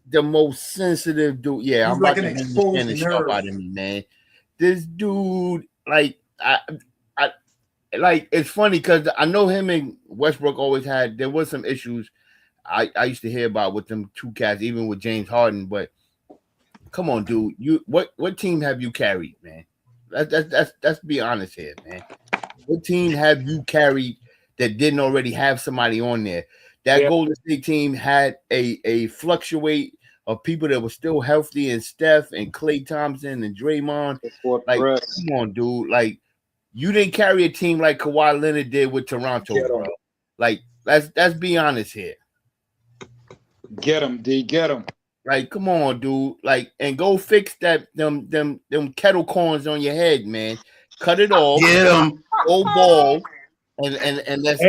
the most sensitive dude. Yeah, He's I'm like about an to exposed understand the stuff nerve. out of me, man. This dude, like, I like, it's funny because I know him and Westbrook always had, there was some issues I used to hear about with them two cats, even with James Harden. But come on, dude, what team have you carried, man? Let's be honest here, man. What team have you carried that didn't already have somebody on there? That Golden State team had a fluctuate of people that were still healthy, and Steph and Klay Thompson and Draymond. Like, come on, dude. Like, you didn't carry a team like Kawhi Leonard did with Toronto, bro. Like, let's be honest here. Get him, D. Get him. Like, come on, dude. Like, and go fix them kettle corns on your head, man. Cut it off. Get him. Go ball. And let's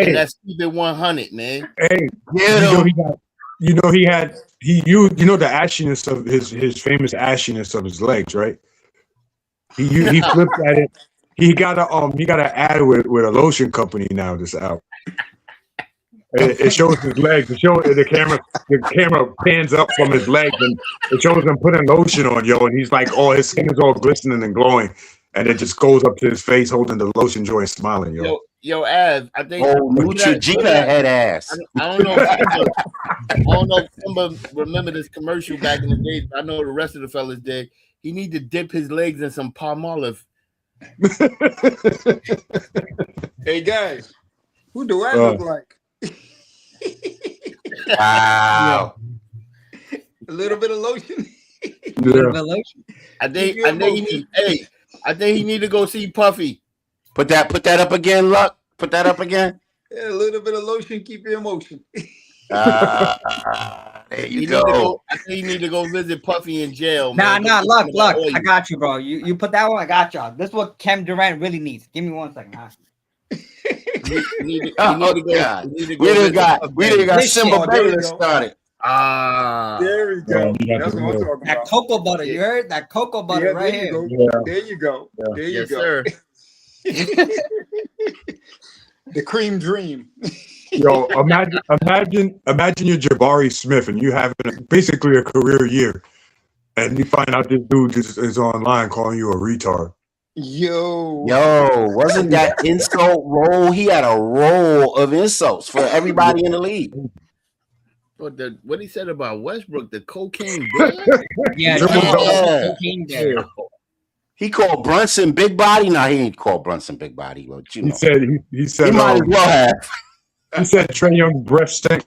keep it 100, man. Hey, Get him. He the ashiness of his famous ashiness of his legs, right? He flipped at it. He got to add with a lotion company now that's out. It shows his legs. The camera pans up from his legs and it shows him putting lotion on, yo, and he's like, oh, his skin is all glistening and glowing, and it just goes up to his face holding the lotion joint, smiling, yo. Yo, Av, I think Neutrogena head ass. I don't know if Simba remember this commercial back in the day, but I know the rest of the fellas did. He need to dip his legs in some palm olive. Hey guys, who do I look like? Wow. A little bit of lotion. I think he need to go see Puffy. Put that up again, Luck. Put that up again. Yeah, a little bit of lotion, keep your emotion. There you go. I think you need to go visit Puffy in jail, man. Nah, Luck. I got you, bro. You put that one, I got y'all. This is what Kevin Durant really needs. Give me 1 second. You need to We done got Simba Baylor started. Ah, There we go. you got That's the what I'm real. talking That about. cocoa butter, Yeah. you heard? That cocoa butter Yeah, right there you here. go. Yeah, There you go. yeah. There you yes, go. sir. The cream dream. Yo, imagine you're Jabari Smith and you having basically a career year, and you find out this dude is online calling you a retard. Yo. Yo, wasn't that insult roll? He had a roll of insults for everybody in the league. But what he said about Westbrook, the cocaine bear. Yeah, Dribble Jimmy dog. called him Yeah. cocaine bear. He called Brunson big body. Nah, he ain't called Brunson big body, but you He know. said he He said might as well have. he said Trey Young's breath stank.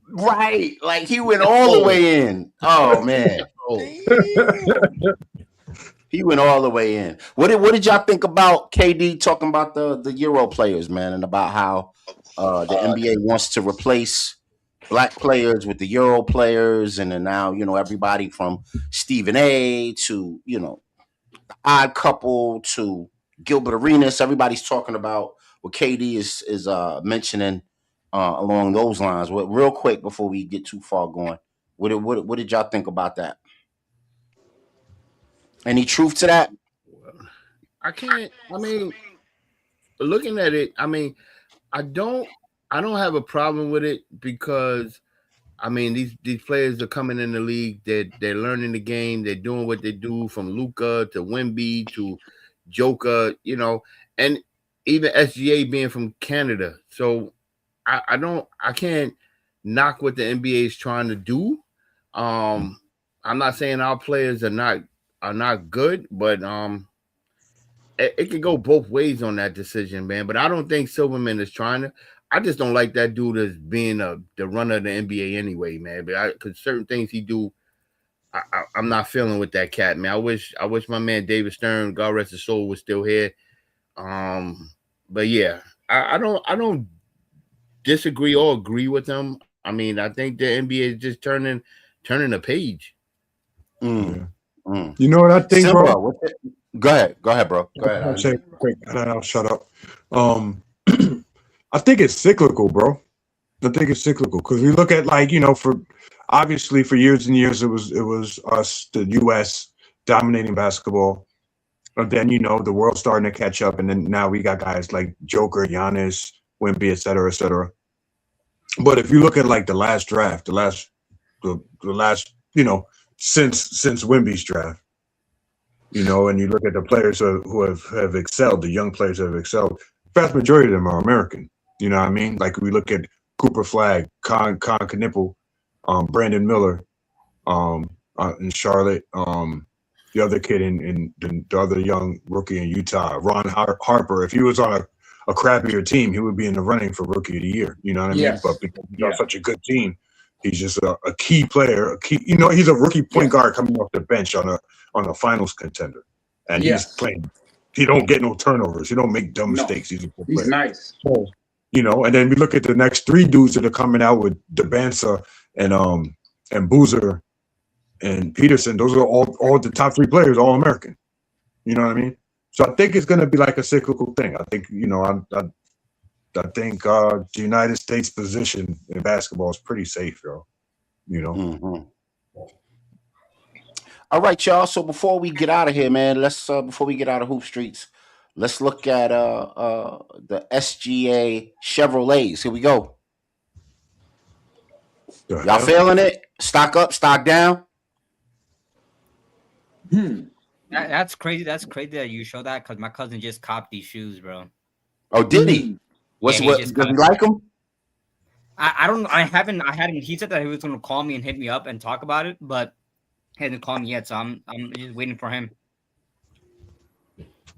Right. Like he went all the way in. Oh man. Oh, Damn. He went all the way in. What did y'all think about KD talking about the Euro players, man, and about how the NBA wants to replace black players with the Euro players, and then now, you know, everybody from Stephen A to, you know, Odd Couple to Gilbert Arenas, everybody's talking about what KD is mentioning along those lines. Well, real quick before we get too far going, what did y'all think about that? Any truth to that? I can't. I mean, looking at it, I mean, I don't have a problem with it because I mean these players are coming in the league. They're learning the game. They're doing what they do, from Luka to Wemby to Joker, you know, and even SGA being from Canada. So I can't knock what the NBA is trying to do. I'm not saying our players are not good, but it could go both ways on that decision, man. But I don't think Silverman is trying to. I just don't like that dude as being the runner of the NBA anyway, man. But because certain things he do, I'm not feeling with that cat, man. I wish my man David Stern, God rest his soul, was still here. But yeah, I don't disagree or agree with him. I mean, I think the NBA is just turning a page. Mm. Mm. You know what I think, Simba, bro? go ahead, bro. Go ahead. I'll say it quick, and then I'll shut up. I think it's cyclical, bro. I think it's cyclical because we look at, like, you know, for years and years it was us, the U.S. dominating basketball, but then, you know, the world's starting to catch up, and then now we got guys like Joker, Giannis, Wemby, et cetera, et cetera. But if you look at, like, the last draft, the last, you know, since Wemby's draft, you know, and you look at the players who have excelled, the young players that have excelled, vast majority of them are American. You know what I mean? Like, we look at Cooper Flag, Con Knipple, Brandon Miller, in Charlotte, the other kid in the other young rookie in Utah, Ron Harper. If he was on a crappier team, he would be in the running for rookie of the year. You know what I mean? Yes. But because he's on such a good team, he's just a key player. You know, he's a rookie point guard coming off the bench on a finals contender, and he's playing. He don't get no turnovers. He don't make dumb mistakes. He's a good player. He's nice. So, you know, and then we look at the next three dudes that are coming out with Debansa and Boozer and Peterson. Those are all the top three players, all American. You know what I mean? So I think it's going to be like a cyclical thing. I think, you know, I think the United States position in basketball is pretty safe, yo. You know. Mm-hmm. All right, y'all. So before we get out of here, man, let's before we get out of Hoop Streets, let's look at the SGA Chevrolets. Here we go. Y'all feeling it? Stock up, stock down. That's crazy. That's crazy that you show that, because my cousin just copped these shoes, bro. Oh, did he? Does he like them? I don't. I haven't. He said that he was going to call me and hit me up and talk about it, but he hasn't called me yet. So I'm just waiting for him.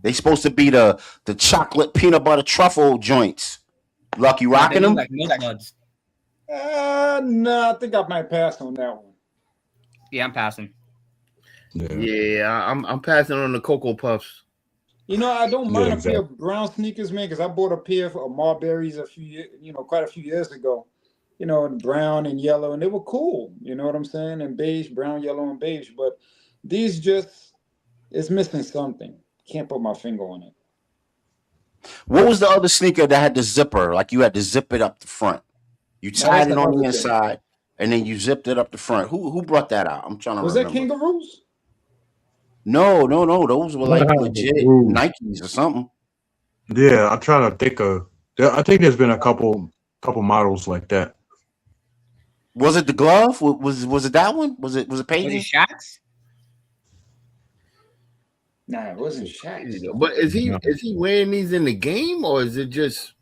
They supposed to be the chocolate peanut butter truffle joints. Lucky rocking them? Like Milk Buds. No, I think I might pass on that one. Yeah, I'm passing. Yeah, I'm passing on the Cocoa Puffs. You know, I don't mind a pair of brown sneakers, man, because I bought a pair of Marberries quite a few years ago. You know, in brown and yellow, and they were cool. You know what I'm saying? And beige, brown, yellow, and beige. But these it's missing something. Can't put my finger on it. What was the other sneaker that had the zipper? Like you had to zip it up the front. You tied it on the inside, and then you zipped it up the front. Who brought that out? I'm trying to Was that remember. kangaroos? No. Those were like legit Ooh. Nikes or something. Yeah, I'm trying to think of. I think there's been a couple models like that. Was it the glove? Was it that one? Was it Was Peyton? it Shaq's? Nah, it wasn't Shaq's. But is he wearing these in the game or is it just?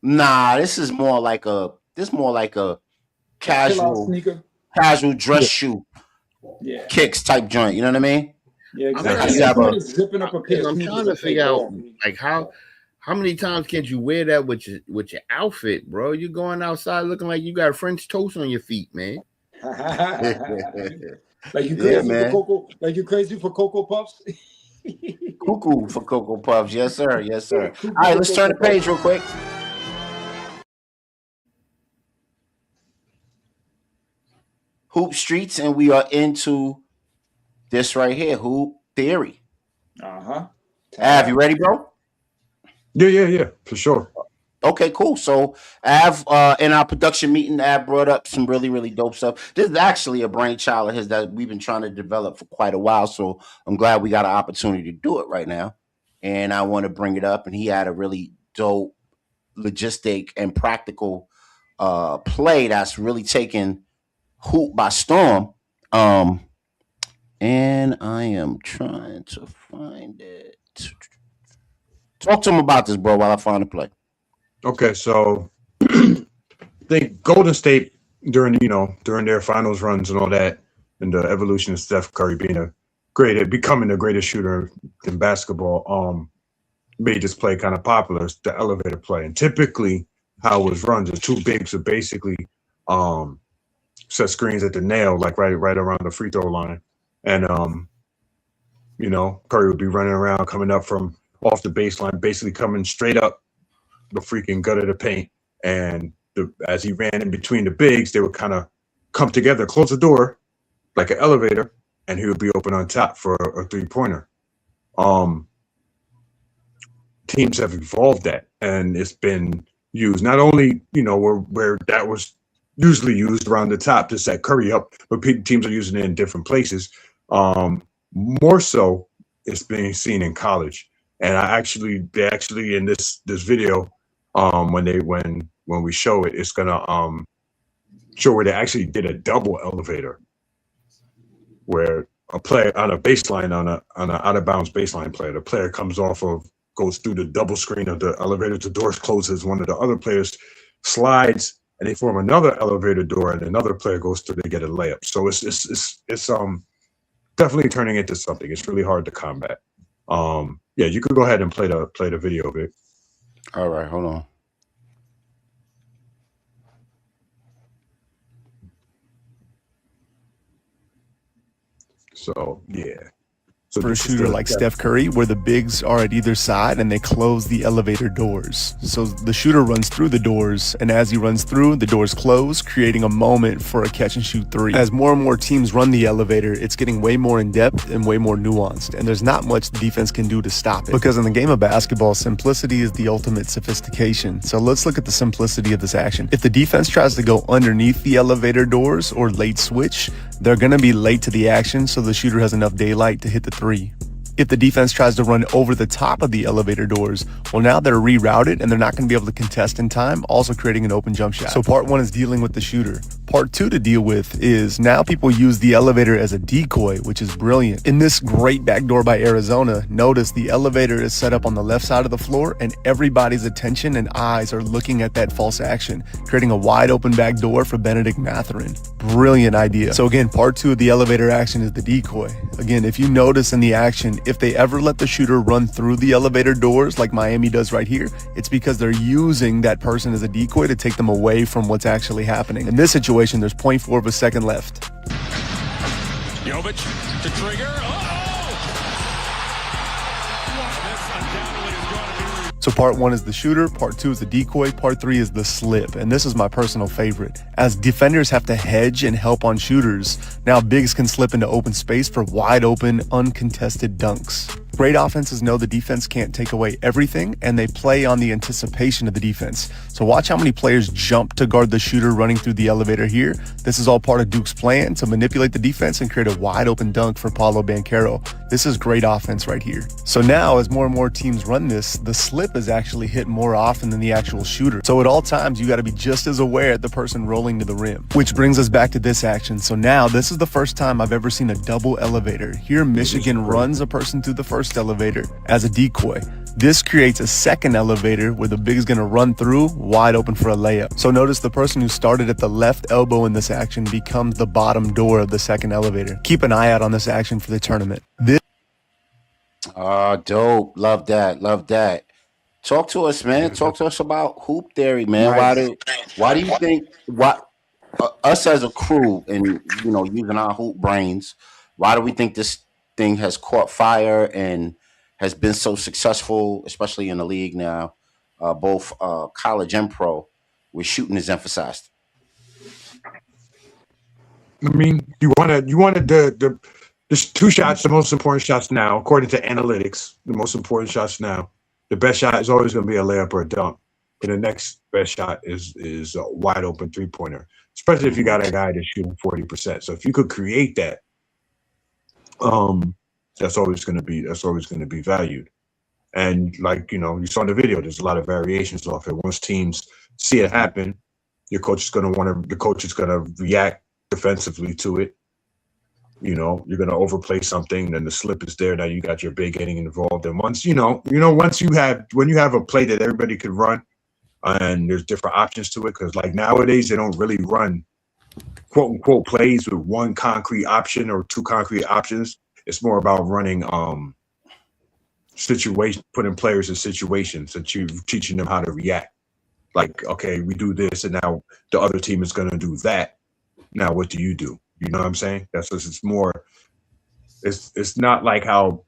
Nah, this is more like a casual sneaker. casual dress shoe Yeah. kicks type joint. You know what I mean? Yeah, I'm exactly. You have a- Zipping up a pair of I'm sneakers trying to and play figure out ball. like how many times can you wear that with your outfit, bro? You're going outside looking like you got French toast on your feet, man. Like you Yeah, crazy man. for Cocoa? Like you crazy for Cocoa Puffs? Cuckoo for Cocoa Puffs. Yes, sir. Yes, sir. All right, let's turn the page real quick. Hoop Streets, and we are into this right here, Hoop Theory. Uh-huh. Av, you ready, bro? Yeah, for sure. Okay, cool. So Av, in our production meeting, Av brought up some really, really dope stuff. This is actually a brainchild of his that we've been trying to develop for quite a while. So I'm glad we got an opportunity to do it right now. And I want to bring it up. And he had a really dope, logistic, and practical play that's really taken Hoop by storm. And I am trying to find it. Talk to him about this, bro, while I find the play. Okay, so I think Golden State during their finals runs and all that, and the evolution of Steph Curry becoming the greatest shooter in basketball, made this play kind of popular. It's the elevator play, and typically how it was run, the two bigs would basically set screens at the nail, like right around the free throw line, and Curry would be running around, coming up from off the baseline, basically coming straight up the freaking gut of the paint. And as he ran in between the bigs, they would kind of come together, close the door like an elevator, and he would be open on top for a three-pointer. Teams have evolved that, and it's been used not only where that was usually used around the top to set Curry up, but teams are using it in different places. More so, it's being seen in college. And they actually in this video, when we show it, it's gonna show where they actually did a double elevator, where a player on a baseline on an out of bounds baseline play, the player goes through the double screen of the elevator, the doors closes, one of the other players slides, and they form another elevator door, and another player goes through, they get a layup. So it's definitely turning into something. It's really hard to combat. Yeah, you could go ahead and play the video of it. All right, hold on. So yeah. For a shooter like Steph Curry, where the bigs are at either side and they close the elevator doors. So the shooter runs through the doors, and as he runs through, the doors close, creating a moment for a catch and shoot three. As more and more teams run the elevator, it's getting way more in depth and way more nuanced, and there's not much the defense can do to stop it. Because in the game of basketball, simplicity is the ultimate sophistication. So let's look at the simplicity of this action. If the defense tries to go underneath the elevator doors or late switch, they're going to be late to the action, so the shooter has enough daylight to hit the three. If the defense tries to run over the top of the elevator doors, well, now they're rerouted and they're not going to be able to contest in time, also creating an open jump shot. So part one is dealing with the shooter. Part two to deal with is now people use the elevator as a decoy, which is brilliant. In this great backdoor by Arizona, notice the elevator is set up on the left side of the floor and everybody's attention and eyes are looking at that false action, creating a wide open backdoor for Benedict Mathurin. Brilliant idea. So again, part two of the elevator action is the decoy. Again, if you notice in the action, if they ever let the shooter run through the elevator doors like Miami does right here, it's because they're using that person as a decoy to take them away from what's actually happening. In this situation, there's 0.4 of a second left. Jovic to trigger. So part one is the shooter, part two is the decoy, part three is the slip, and this is my personal favorite. As defenders have to hedge and help on shooters, now bigs can slip into open space for wide open, uncontested dunks. Great offenses know the defense can't take away everything, and they play on the anticipation of the defense. So watch how many players jump to guard the shooter running through the elevator here. This is all part of Duke's plan to manipulate the defense and create a wide open dunk for Paolo Banchero. This is great offense right here. So now, as more and more teams run this, the slip is actually hit more often than the actual shooter. So at all times, you got to be just as aware of the person rolling to the rim. Which brings us back to this action. So now, this is the first time I've ever seen a double elevator. Here, Michigan runs a person through the first elevator as a decoy. This creates a second elevator where the big is going to run through wide open for a layup. So notice the person who started at the left elbow in this action becomes the bottom door of the second elevator. Keep an eye out on this action for the tournament. Dope. Love that. Love that. Talk to us, man. Talk to us about hoop theory, man. Nice. Why do you think us as a crew and using our hoop brains, why do we think this thing has caught fire and has been so successful, especially in the league now, both college and pro, where shooting is emphasized? I mean, you wanted there's two shots, the most important shots now, according to analytics, the most important shots now. The best shot is always going to be a layup or a dunk. But the next best shot is a wide open 3-pointer, especially if you got a guy that's shooting 40%. So if you could create that, that's always going to be valued. And like you saw in the video, there's a lot of variations off it. Once teams see it happen, the coach is going to react defensively to it. You're going to overplay something, then the slip is there. Now you got your big getting involved. And once when you have a play that everybody could run, and there's different options to it, because like nowadays they don't really run quote unquote plays with one concrete option or two concrete options. It's more about running putting players in situations and teaching them how to react. Like, okay, we do this, and now the other team is going to do that. Now, what do? You know what I'm saying? That's just, it's more. It's not like how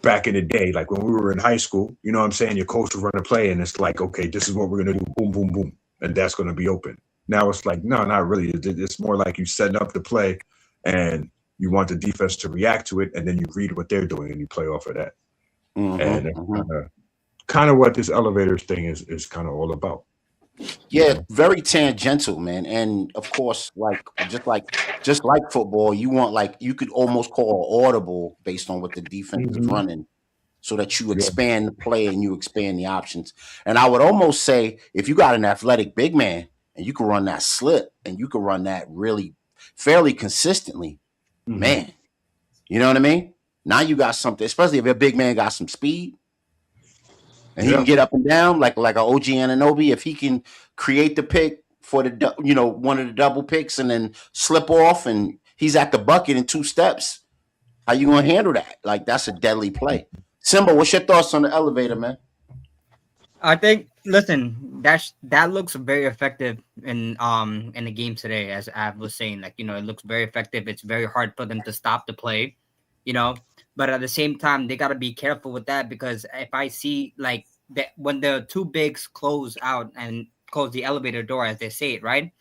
back in the day, like when we were in high school. You know what I'm saying? Your coach would run a play, and it's like, okay, this is what we're going to do. Boom, boom, boom, and that's going to be open. Now it's like, no, not really. It's more like you setting up the play, and you want the defense to react to it, and then you read what they're doing, and you play off of that. And that's kind of what this elevators thing is kind of all about. Yeah, very tangential, man. And of course, just like football, you could almost call an audible based on what the defense is running, so that you expand the play and you expand the options. And I would almost say, if you got an athletic big man and you can run that slip and you can run that really fairly consistently, man, you know what I mean? Now you got something, especially if your big man got some speed. And he can get up and down like an OG Anunoby. If he can create the pick for one of the double picks and then slip off and he's at the bucket in 2 steps, how you gonna handle that? Like, that's a deadly play. Simba, what's your thoughts on the elevator, man? I think, listen, that looks very effective in the game today, as Av was saying. Like, it looks very effective. It's very hard for them to stop the play, But at the same time, they got to be careful with that, because if I see like that when the two bigs close out and close the elevator door, as they say it, right?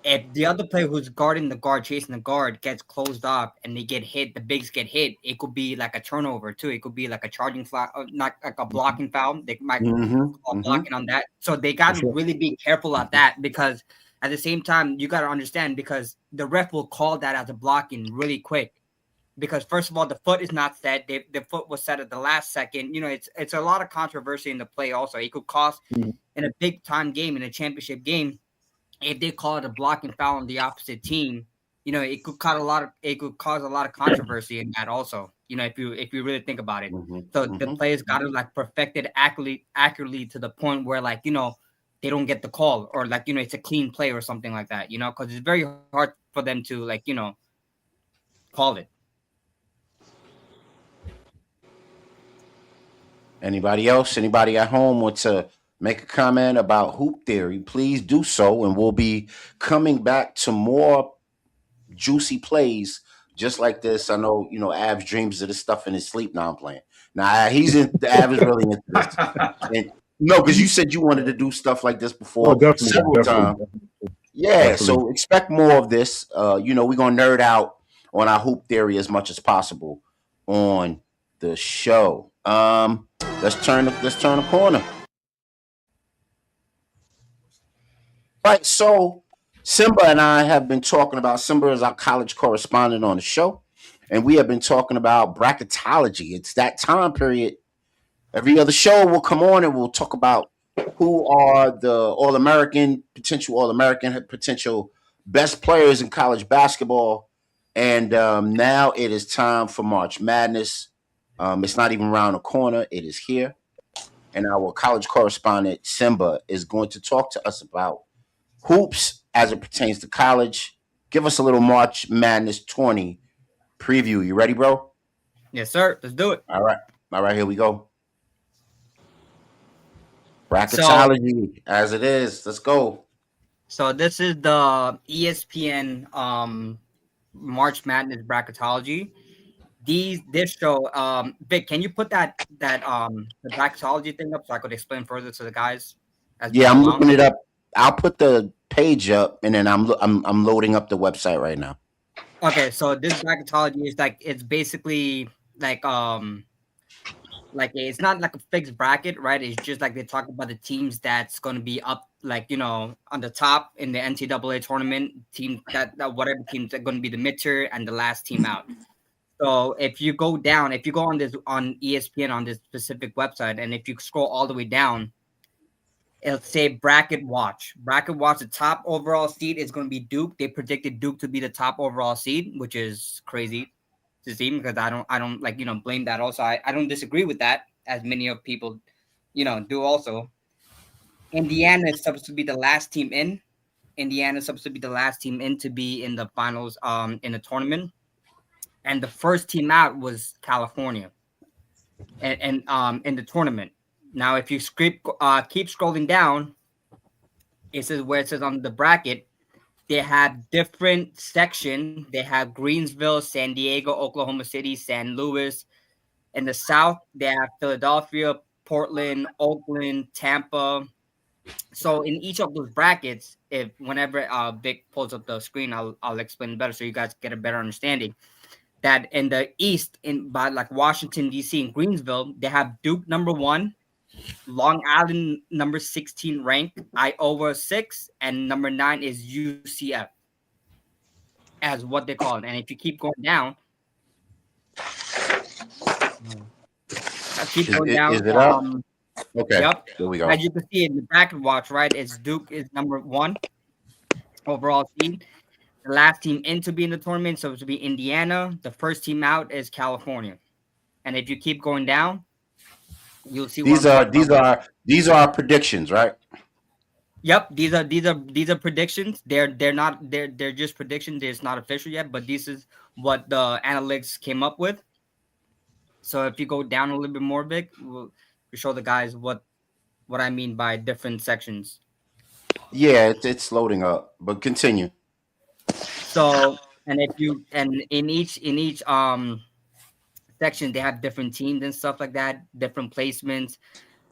If the other player who's guarding the guard, chasing the guard, gets closed off and they get hit, the bigs get hit, it could be like a turnover too. It could be like a charging foul, not like a blocking foul. They might call blocking on that. So they got to really be careful at that, because at the same time, you got to understand, because the ref will call that as a blocking really quick. Because first of all, the foot is not set. The foot was set at the last second. It's a lot of controversy in the play. Also, it could cost in a big time game, in a championship game, if they call it a blocking foul on the opposite team. It could cause a lot of controversy in that also. If you really think about it. So the players got to perfect it accurately to the point where they don't get the call, or it's a clean play or something like that. Because it's very hard for them to call it. Anybody else? Anybody at home want to make a comment about hoop theory? Please do so, and we'll be coming back to more juicy plays just like this. I know, Avs dreams of this stuff in his sleep. Now I'm playing. Now Av is really into this. And, no, because you said you wanted to do stuff like this before several times. Yeah, so expect more of this. We're gonna nerd out on our hoop theory as much as possible on the show. Let's turn the corner. Right, so Simba and I have been talking about Simba is our college correspondent on the show, and we have been talking about bracketology. It's that time period. Every other show will come on and we'll talk about who are the All American, potential best players in college basketball. And now it is time for March Madness. It's not even around the corner, it is here. And our college correspondent, Simba, is going to talk to us about hoops as it pertains to college. Give us a little March Madness 20 preview. You ready, bro? Yes, sir. Let's do it. All right. All right, here we go. So, Bracketology as it is. Let's go. so this is the ESPN March Madness bracketology. This show, Vic, can you put that the bracketology thing up so I could explain further to the guys as we Yeah, go I'm along? looking it up. I'll put the page up and then I'm loading up the website right now. Okay, so this bracketology is like it's basically like it's not like a fixed bracket, right? It's just like they talk about the teams that's going to be up, like on the top in the NCAA tournament. Team that whatever teams are going to be the mid-tier and the last team out. So if you go on this on ESPN on this specific website, and if you scroll all the way down, it'll say bracket watch. Bracket watch. The top overall seed is going to be Duke. They predicted Duke to be the top overall seed, which is crazy to see because I don't like blame that. Also, I don't disagree with that, as many of people do also. Indiana is supposed to be the last team in. Indiana is supposed to be the last team in to be in the finals in the tournament. And the first team out was California and in the tournament. Now if you keep scrolling down, it says where it says on the bracket, they have different section. They have Greensville, San Diego, Oklahoma City, San Luis. In the South, they have Philadelphia, Portland, Oakland, Tampa. So in each of those brackets, if whenever Vic pulls up the screen, I'll explain better so you guys get a better understanding. That in the East, by like Washington D.C. and Greensville, they have Duke number 1, Long Island number 16 ranked, Iowa 6, and number 9 is UCF, as what they call it. And if you keep going down, Is it up? Okay. Yep. There we go. As you can see in the bracket watch, right? It's Duke is number 1 overall seed. The last team in to be in the tournament, so it would be Indiana. The first team out is California. And if you keep going down, you'll see these are our predictions, right? Yep, these are predictions. They're just predictions. It's not official yet, but this is what the analytics came up with. So if you go down a little bit more, Vic, we'll show the guys what I mean by different sections. Yeah, it's loading up, but continue. So and in each section they have different teams and stuff like that, different placements.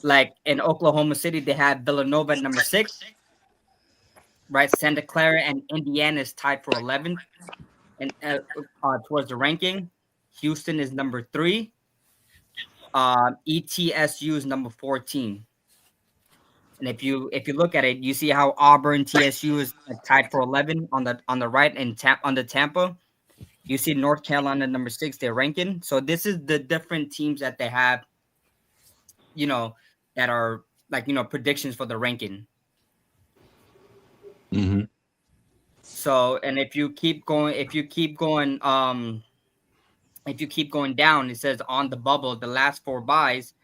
Like in Oklahoma City, they have Villanova at number 6, right? Santa Clara and Indiana is tied for 11th, and towards the ranking. Houston is number 3. ETSU is number 14. And if you look at it, you see how Auburn TSU is tied for 11 on the right and on the Tampa. You see North Carolina number 6, they're ranking. So this is the different teams that they have, that are like predictions for the ranking. Mm-hmm. So and if you keep going down, it says on the bubble, the last 4 buys.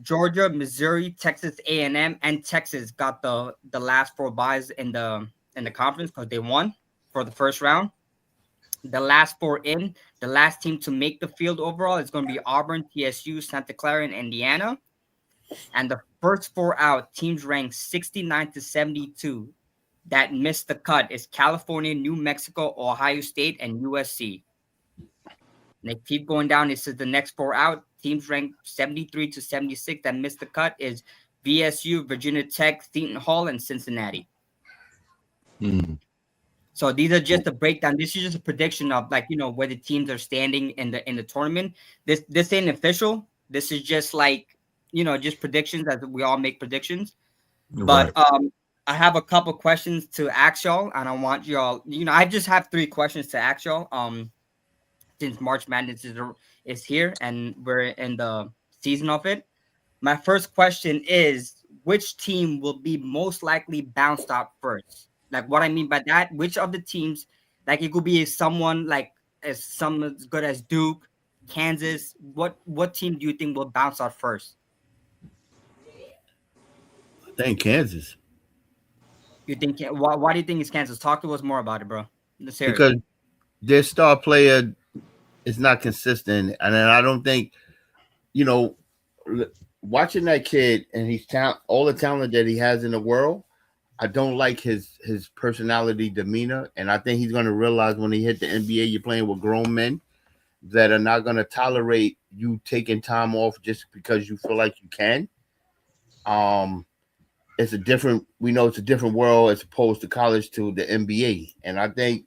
Georgia, Missouri, Texas A&M, and Texas got the last 4 buys in the conference because they won for the first round. The last 4 in, the last team to make the field overall is going to be Auburn, TSU, Santa Clara, and Indiana. And the first 4 out, teams ranked 69 to 72 that missed the cut is California, New Mexico, Ohio State, and USC. And they keep going down. It says the next 4 out, teams ranked 73 to 76 that missed the cut is VSU, Virginia Tech, Seton Hall, and Cincinnati. Mm-hmm. So these are just a breakdown. This is just a prediction of like where the teams are standing in the tournament. This ain't official. This is just like just predictions as we all make predictions. But Right. I have a couple questions to ask y'all, and I want y'all. I just have 3 questions to ask y'all. Since March Madness is here and we're in the season of it. My first question is, which team will be most likely bounced out first? Like what I mean by that, which of the teams, like it could be someone like as good as Duke, Kansas. What team do you think will bounce out first? I think Kansas You think why do you think it's Kansas? Talk to us more about it, bro. Let's hear it. because their star player is not consistent, and then I don't think you know. Watching that kid and he's all the talent that he has in the world, I don't like his personality, demeanor, and I think he's going to realize when he hit the NBA, you're playing with grown men that are not going to tolerate you taking time off just because you feel like you can. It's a different. We know it's a different world as opposed to college to the NBA, and I think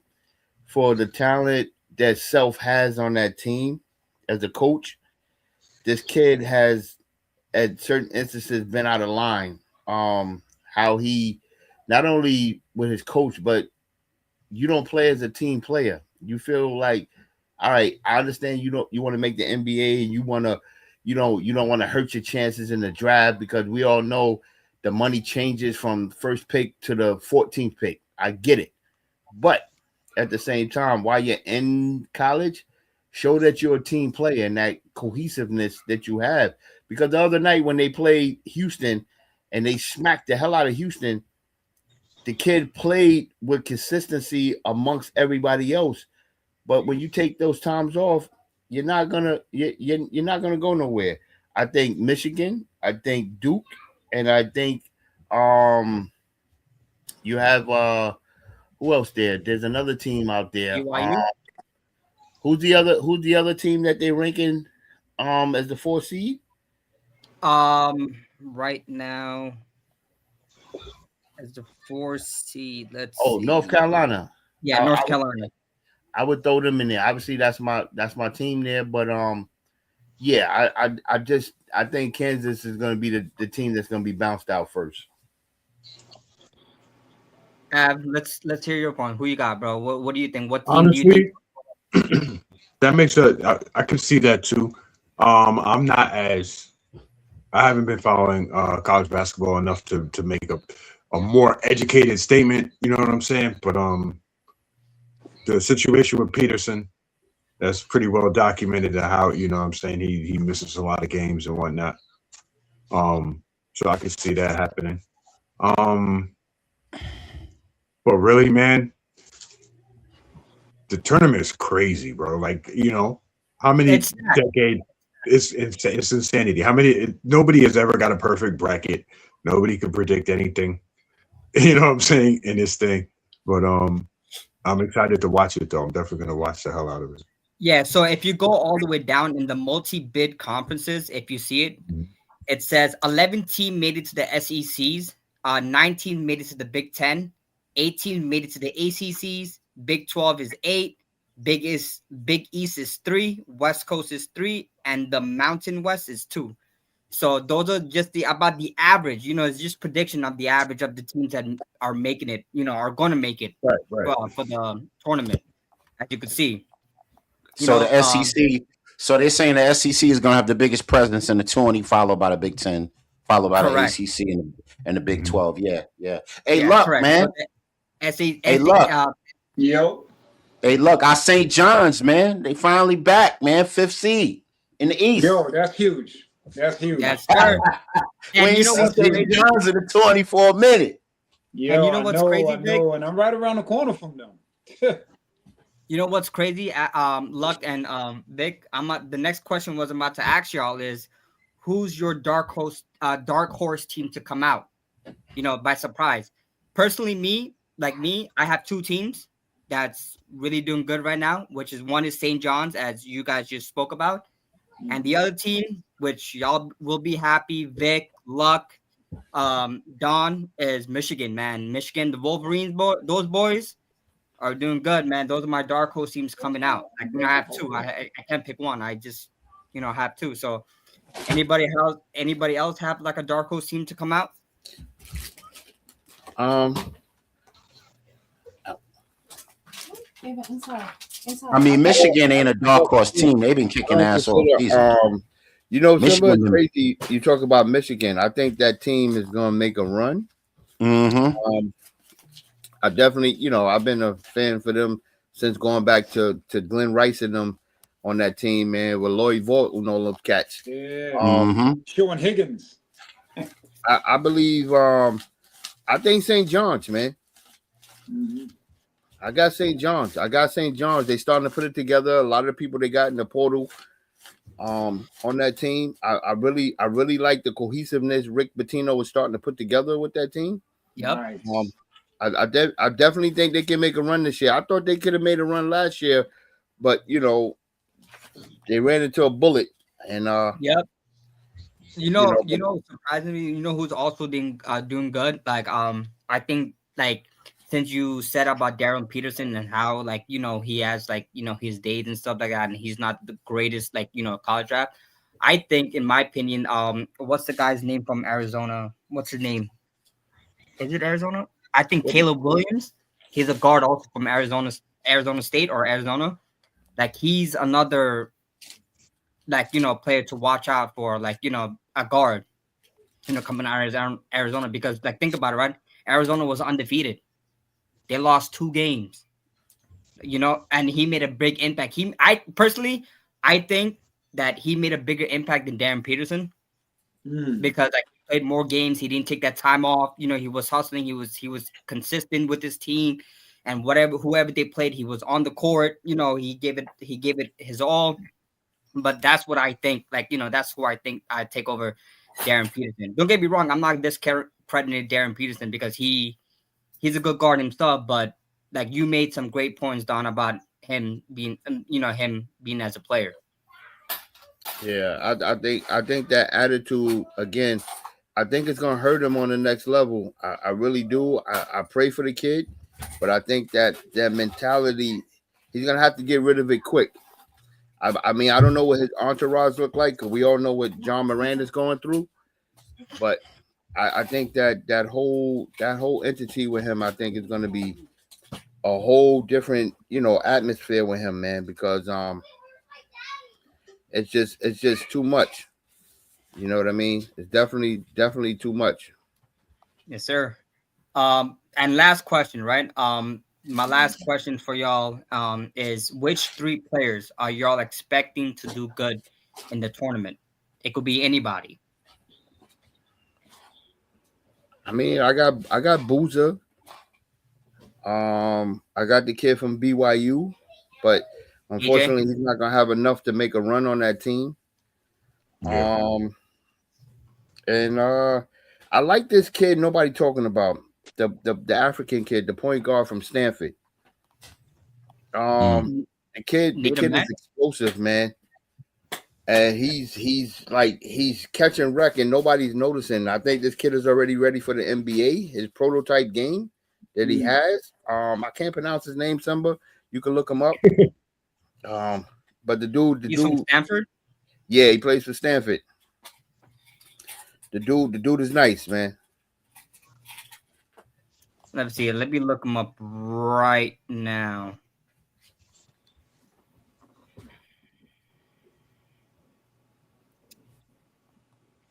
for the talent that Self has on that team as a coach, this kid has at certain instances been out of line. How he not only with his coach, but you don't play as a team player. You feel like, all right, I understand you want to make the NBA and you want to, you don't want to hurt your chances in the draft because we all know the money changes from first pick to the 14th pick. I get it. But at the same time, while you're in college, show that you're a team player and that cohesiveness that you have. Because the other night when they played Houston and they smacked the hell out of Houston, the kid played with consistency amongst everybody else. But when you take those times off, you're not gonna go nowhere. I think Michigan, I think Duke, and I think you have who else there? There's another team out there. BYU. Who's the other team that they're ranking as the 4th seed? Right now as the 4th seed. Let's see. North Carolina. Yeah, North Carolina. I would throw them in there. Obviously, that's my team there. But yeah, I think Kansas is going to be the team that's going to be bounced out first. Let's hear your point. Who you got, bro? What do you think? What team Honestly, do you think? that makes I can see that too. I haven't been following college basketball enough to make a more educated statement. You know what I'm saying? But the situation with Peterson, that's pretty well documented how, you know what I'm saying, he misses a lot of games and whatnot. So I can see that happening. But really, man, the tournament is crazy, bro. Like, how many decades? It's insanity. Nobody has ever got a perfect bracket. Nobody can predict anything. You know what I'm saying, in this thing. But I'm excited to watch it though. I'm definitely gonna watch the hell out of it. Yeah, so if you go all the way down in the multi-bid conferences, if you see it, it says 11 teams made it to the SECs, 19 made it to the Big 10, 18 made it to the ACCs, Big 12 is 8, Big East is 3, West Coast is 3, and the Mountain West is 2. So those are just about the average. It's just prediction of the average of the teams that are making it. Are going to make it right. For the tournament, as you could see. So the SEC. So they're saying the SEC is going to have the biggest presence in the 20, followed by the Big 10, followed by correct. the ACC and the Big 12. Yeah. Hey, look, correct. man. Hey, look. Yo. Hey, look, our St. John's, man. They finally back, man. 5th seed in the East. Yo, that's huge. That's huge. Yes, sir. We ain't seen St. John's in the 24 minute. Yo, and you know what's crazy, Vic? And I'm right around the corner from them. You know what's crazy? Luck and Vic. The next question was about to ask y'all is, who's your dark horse team to come out? By surprise. Personally, I have 2 teams that's really doing good right now, which is one is St. John's, as you guys just spoke about, and the other team, which y'all will be happy, Vic, Luck, Don, is Michigan, man. Michigan, the Wolverines, those boys are doing good, man. Those are my dark horse teams coming out. Like, I have two. I can't pick one. I just have two. So anybody else have like a dark horse team to come out? Um, I mean, Michigan ain't a dark horse team. They've been kicking ass all season. Simba and Michigan. Tracy, you talk about Michigan. I think that team is going to make a run. Mm-hmm. I definitely, I've been a fan for them since going back to Glenn Rice and them on that team, man, with Lloyd Vaught and all those cats. Yeah. Showing Higgins. I believe, I think St. John's, man. Mm-hmm. I got St. John's. They starting to put it together. A lot of the people they got in the portal on that team. I really like the cohesiveness Rick Pitino was starting to put together with that team. Yep. Nice. I definitely think they can make a run this year. I thought they could have made a run last year, but they ran into a bullet. And yep. Surprisingly, who's also doing good. Like I think like since you said about Darren Peterson and how like he has like his days and stuff like that, and he's not the greatest like college draft. I think, in my opinion, what's the guy's name from Arizona? What's his name? Is it Arizona? I think Caleb Williams. He's a guard also from Arizona State or Arizona. Like he's another like player to watch out for, like a guard, coming out of Arizona, because like think about it, right? Arizona was undefeated. They lost 2 games. And he made a big impact. I think that he made a bigger impact than Darren Peterson. Because like he played more games, he didn't take that time off. He was hustling, he was consistent with his team, and whoever they played, he was on the court. He gave it his all. But that's what I think. Like that's who I think I take over Darren Peterson. Don't get me wrong, I'm not discrediting Darren Peterson because he's a good guard himself. But like you made some great points, Don, about him being him being as a player. Yeah, I think that attitude again. I think it's gonna hurt him on the next level. I really do. I pray for the kid, but I think that mentality, he's gonna have to get rid of it quick. I mean, I don't know what his entourage look like because we all know what John Miranda's going through, but I think that whole entity with him, I think is gonna be a whole different atmosphere with him, man, because it's just too much. You know what I mean? It's definitely too much. Yes, sir. And last question, right? My last question for y'all is which 3 players are y'all expecting to do good in the tournament? It could be anybody. I mean, I got Boozer. I got the kid from BYU, but unfortunately, he's not gonna have enough to make a run on that team. Yeah. And I like this kid. Nobody talking about the African kid, the point guard from Stanford. The kid is explosive, man. And he's catching wreck and nobody's noticing. I think this kid is already ready for the NBA. His prototype game that he has. I can't pronounce his name, Simba. You can look him up. But the dude from Stanford? Yeah, he plays for Stanford. The dude is nice, man. Let's see. Let me look him up right now.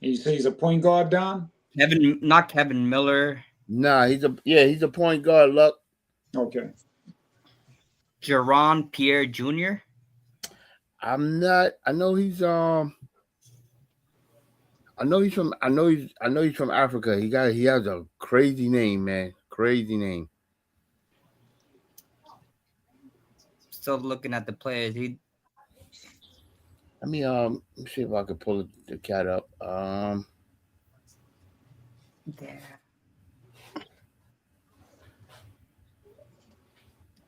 He's a point guard, Don? Not Kevin Miller. Nah, he's a point guard, Luck. Okay. Jaron Pierre Jr. I'm not. I know he's from Africa. He has a crazy name, man. Crazy name. Still looking at the players. Let me see if I can pull the cat up. Yeah.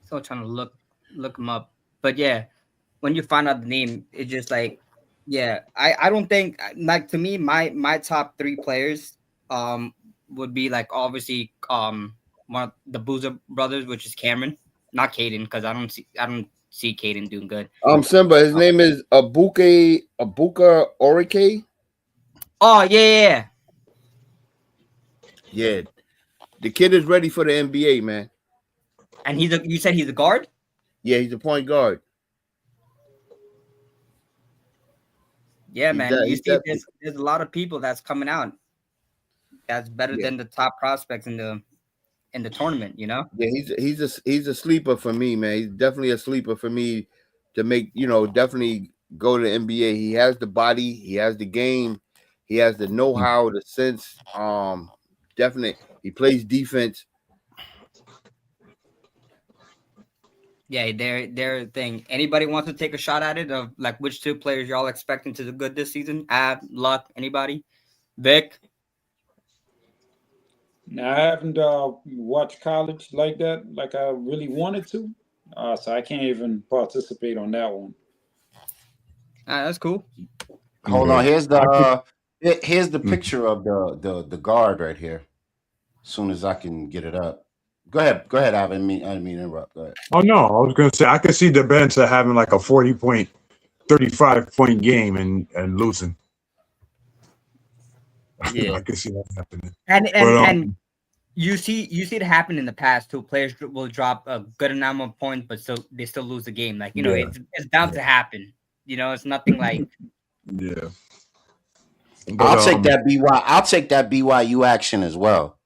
Still trying to look him up. But yeah, when you find out the name, it's just like, yeah, I don't think, like, to me, my top 3 players would be like obviously one of the Boozer brothers, which is Cameron. Not Caden, because I don't see Caden doing good. Simba, his name is Abuka Orike. Oh yeah. Yeah, the kid is ready for the NBA, man. And you said he's a guard? Yeah, he's a point guard. Yeah, man. You see, there's a lot of people that's coming out that's better than the top prospects in the tournament. You know? Yeah, he's a sleeper for me, man. He's definitely a sleeper for me to make, definitely go to the NBA. He has the body, he has the game, he has the know-how, the sense. Definitely, he plays defense. Yeah, their thing. Anybody wants to take a shot at it of like which two players y'all expecting to do good this season? Luck, anybody? Vic? Now, I haven't watched college like that, like I really wanted to. So I can't even participate on that one. That's cool. Hold on. Here's the picture of the guard right here. As soon as I can get it up. Go ahead, I didn't mean to interrupt. Go ahead. Oh no, I was gonna say I could see the bench having like a 35-point game and losing. Yeah, I can see that happening. And you see it happen in the past too. Players will drop a good amount of points, but they still lose the game. Like it's bound to happen. It's nothing like. Yeah. But, I'll take that BYU action as well.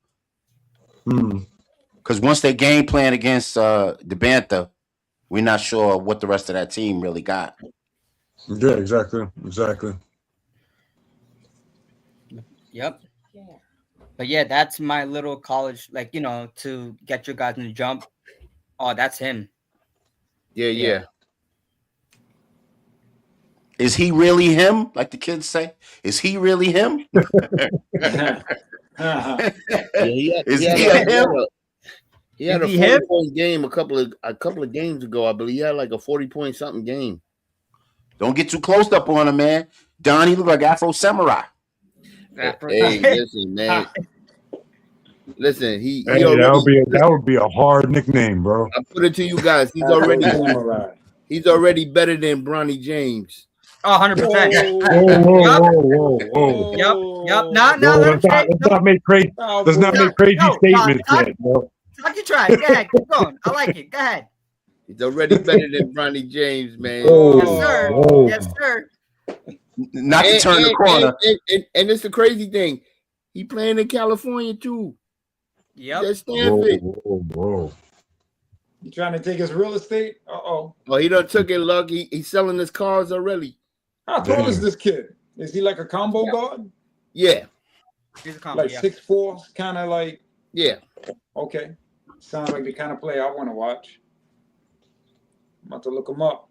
Because once they game plan against the Bantha, we're not sure what the rest of that team really got. Yeah, exactly. Yep. But yeah, that's my little college, to get your guys in the jump. Oh, that's him. Yeah. Is he really him? Like the kids say, is he really him? He had a 40-point game a couple of games ago. I believe he had like a 40-point something game. Don't get too close up on him, man. Don, he look like Afro Samurai. Hey, listen, man. Listen, that would be a hard nickname, bro. I put it to you guys. He's already better than Bronny James. Oh, 100%. Whoa. Yep. Let's not make crazy statements yet, bro. Talk your trash. Go ahead. Keep going. I like it. Go ahead. He's already better than Bronny James, man. Yes, sir. Not to turn the corner. And it's the crazy thing. He playing in California too. Yep. That's Stanford. Whoa. You trying to take his real estate? Uh-oh. Well, he done took it, Luck. He's selling his cars already. How tall is this kid? Is he like a combo guard? Yeah. He's a combo, like 6'4", kind of like. Yeah. Okay. Sounds like the kind of play I want to watch. I'm about to look him up.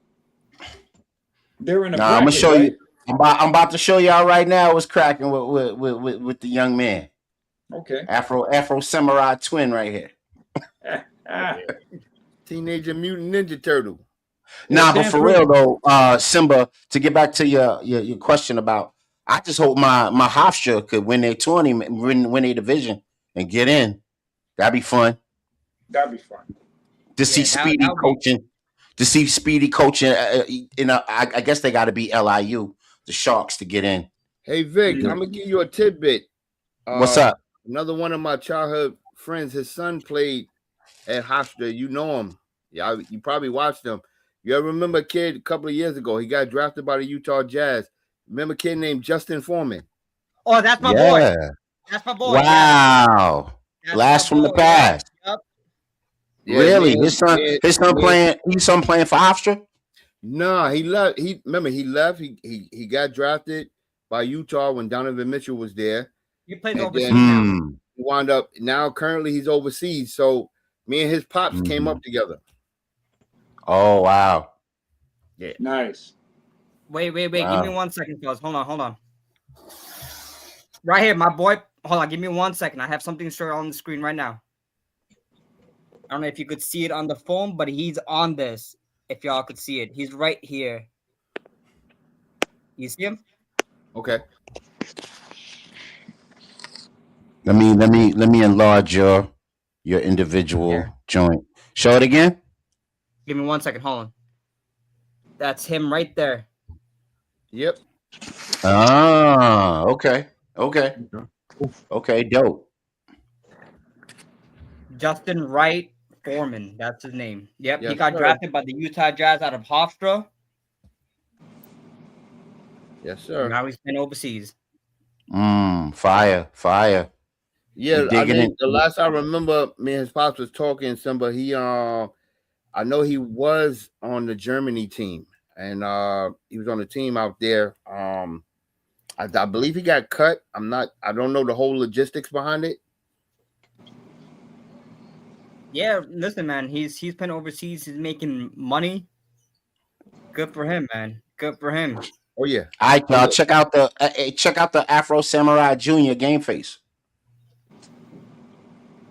They're in a bracket, I'm gonna show right? you. I'm about to show y'all right now what's cracking with the young man. Okay. Afro Samurai twin right here. Teenage Mutant Ninja Turtle. Nah, but for real though, Simba, to get back to your question about, I just hope my Hofstra could win their tournament, win their division, and get in. That'd be fun. That'd be fun. To see Speedy coaching. To see Speedy coaching, I guess they got to be LIU, the Sharks, to get in. Hey Vic, I'm gonna give you a tidbit. What's up? Another one of my childhood friends, his son played at Hofstra. You know him. Yeah, you probably watched him. You ever remember a kid a couple of years ago? He got drafted by the Utah Jazz. Remember a kid named Justin Foreman? Oh, that's my boy. That's my boy. Wow. Blast from the past. Yep. Yeah, really? Man, his son playing for Hofstra? No, he left. He left. He got drafted by Utah when Donovan Mitchell was there. He plays overseas now. He wound up currently he's overseas. So me and his pops came up together. Oh wow. Yeah. Nice. Wait. Give me 1 second, fellas. Hold on. Right here, my boy. Hold on. Give me 1 second. I have something to show on the screen right now. I don't know if you could see it on the phone, but he's on this. If y'all could see it, he's right here. You see him? Okay. Let me enlarge your individual joint. Show it again. Give me 1 second. Hold on. That's him right there. Yep. Ah, okay. Dope. Justin Wright Foreman. That's his name. Yep. He Yes, got sir. drafted by the Utah Jazz out of Hofstra. Yes, sir. Now he's been overseas. Fire. Yeah, You I digging think it? the last I remember, me and his pops was talking. Somebody, he I know he was on the Germany team, and he was on the team out there. I believe he got cut. I don't know the whole logistics behind it. Yeah, listen, man. He's been overseas. He's making money. Good for him, man. Good for him. Oh yeah. All right, y'all. Check out the Afro Samurai Junior game face.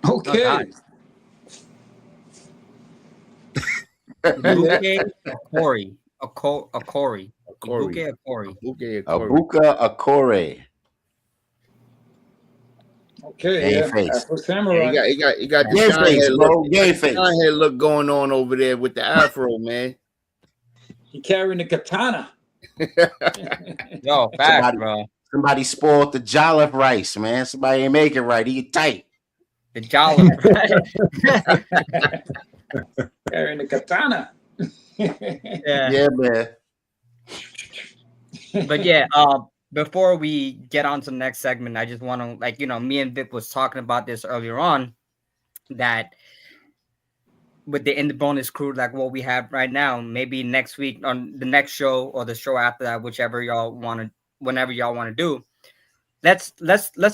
Okay. Ibuke Akori. Akori. Akori. Ibuke Akori. Abuka Akore. Okay, Game yeah. face. Afro Samurai. He got the Game shine face, head bro. look. Game face. Shine head look going on over there with the afro, man. He carrying the katana. Yo, facts, bro. Somebody spoiled the jollof rice, man. Somebody ain't make it right. He tight. The jollof carrying the katana. Yeah, man. But yeah, before we get on to the next segment, I just want to, me and Vic was talking about this earlier on, that with the In the Bonus crew, like what we have right now, maybe next week on the next show or the show after that, whenever y'all want to do, let's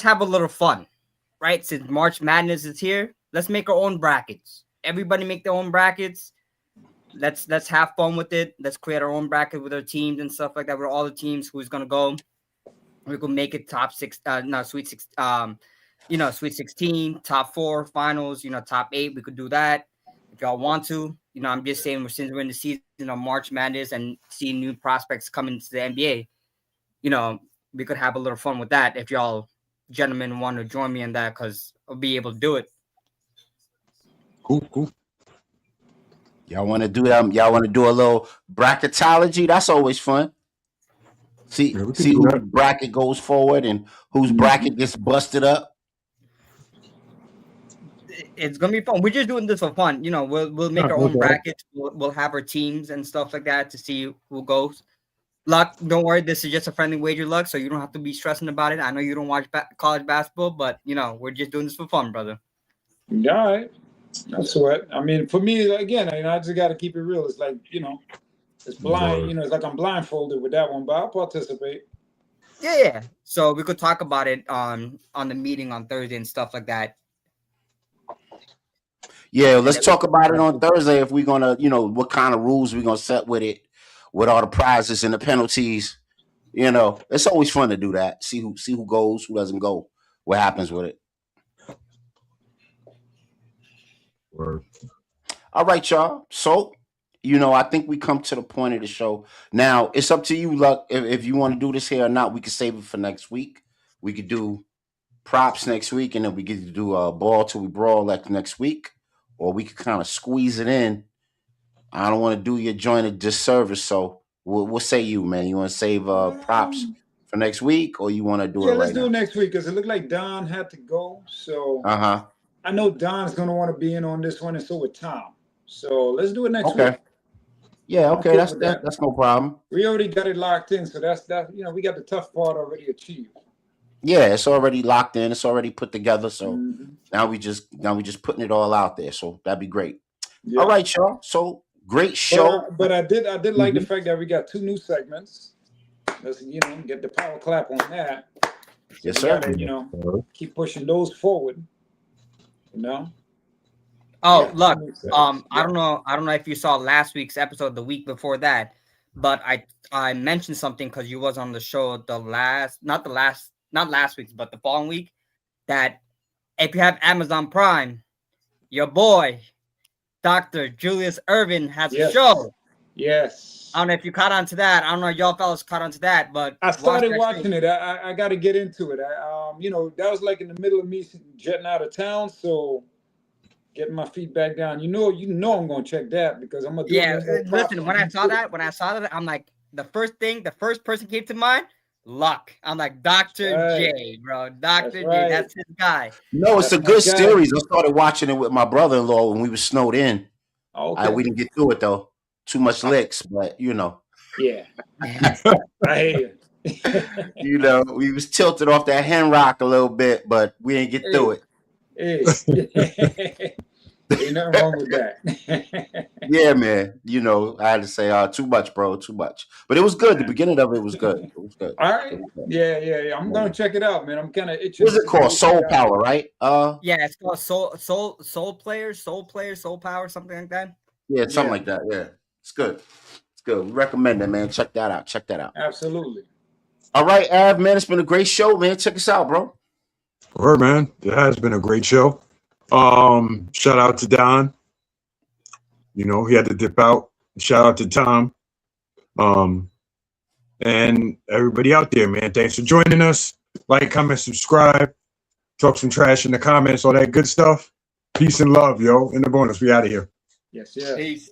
have a little fun, right? Since March Madness is here, let's make our own brackets. Everybody make their own brackets. Let's have fun with it. Let's create our own bracket with our teams and stuff like that. With all the teams, who's gonna go. We could make it Sweet 16, top 4, finals, top 8. We could do that if y'all want to. I'm just saying, since we're in the season of March Madness and seeing new prospects come into the NBA, we could have a little fun with that if y'all gentlemen want to join me in that, because I'll be able to do it. Cool. Y'all want to do that? Y'all want to do a little bracketology? That's always fun. See whose bracket goes forward and whose bracket gets busted up. It's gonna be fun. We're just doing this for fun. We'll make our own brackets. We'll have our teams and stuff like that to see who goes. Luck, don't worry. This is just a friendly wager, Luck, so you don't have to be stressing about it. I know you don't watch college basketball, but we're just doing this for fun, brother. All right. That's what I mean. For me, again, I just got to keep it real. It's like, it's blind. It's like I'm blindfolded with that one, but I'll participate. Yeah. So we could talk about it on the meeting on Thursday and stuff like that. Yeah, let's talk about it on Thursday. If we're gonna, what kind of rules we're gonna set with it, with all the prizes and the penalties. It's always fun to do that. See who goes, who doesn't go, what happens with it. Word. All right, y'all. So, I think we come to the point of the show. Now, it's up to you, Luck. If you want to do this here or not, we can save it for next week. We could do props next week, and then we get to do a ball till we brawl like next week. Or we could kind of squeeze it in. I don't want to do your joint a disservice, so we'll say you, man. You want to save props for next week, or you want to do it right now? Yeah, let's do it next week, because it looked like Don had to go. So I know Don's going to want to be in on this one, and so would Tom. So let's do it next week. Yeah, okay, that's no problem. We already got it locked in, so that's we got the tough part already achieved. Yeah, it's already locked in. It's already put together. So now we just putting it all out there. So that'd be great. Yeah. All right, y'all. So great show. But I did like the fact that we got 2 new segments. Let's get the power clap on that. Yes, sir. Gotta, keep pushing those forward. Oh, yeah, look. I don't know if you saw last week's episode, the week before that, but I mentioned something because you was on the show not last week's, but the following week, that if you have Amazon Prime, your boy, Dr. Julius Irvin has a show. Yes. I don't know if you caught on to that. I don't know if y'all fellas caught on to that, but I started watching it. I got to get into it. That was like in the middle of me jetting out of town, so getting my feet back down. You know, I'm gonna check that because I'm gonna do Yeah, no more props listen, on when I YouTube. saw that, I'm like, the first person came to mind, Luck. I'm like, Dr. J, bro. Dr. J, that's his guy. No, it's That's a my good guy. series. I started watching it with my brother-in-law when we were snowed in. Okay. We didn't get through it though. Too much licks, but you know. Yeah. I hear you. You know, we was tilted off that hen rock a little bit, but we didn't get through it. Hey. Ain't nothing wrong with that. Yeah, man. You know, I had to say, too much, bro, too much. But it was good. The beginning of it was good. It was good. All right. Yeah. I'm gonna check it out, man. I'm kind of itching. What's it called? Soul Power, right? Yeah, it's called Soul Power, something like that. Yeah, something like that. Yeah, it's good. It's good. We recommend it, man. Check that out. Absolutely. All right, Av, man. It's been a great show, man. Check us out, bro. Word, man. It has been a great show. Shout out to Don. You know, he had to dip out. Shout out to Tom. And everybody out there, man. Thanks for joining us. Like, comment, subscribe. Talk some trash in the comments, all that good stuff. Peace and love, yo. In the bonus, we out of here. Yes. Peace.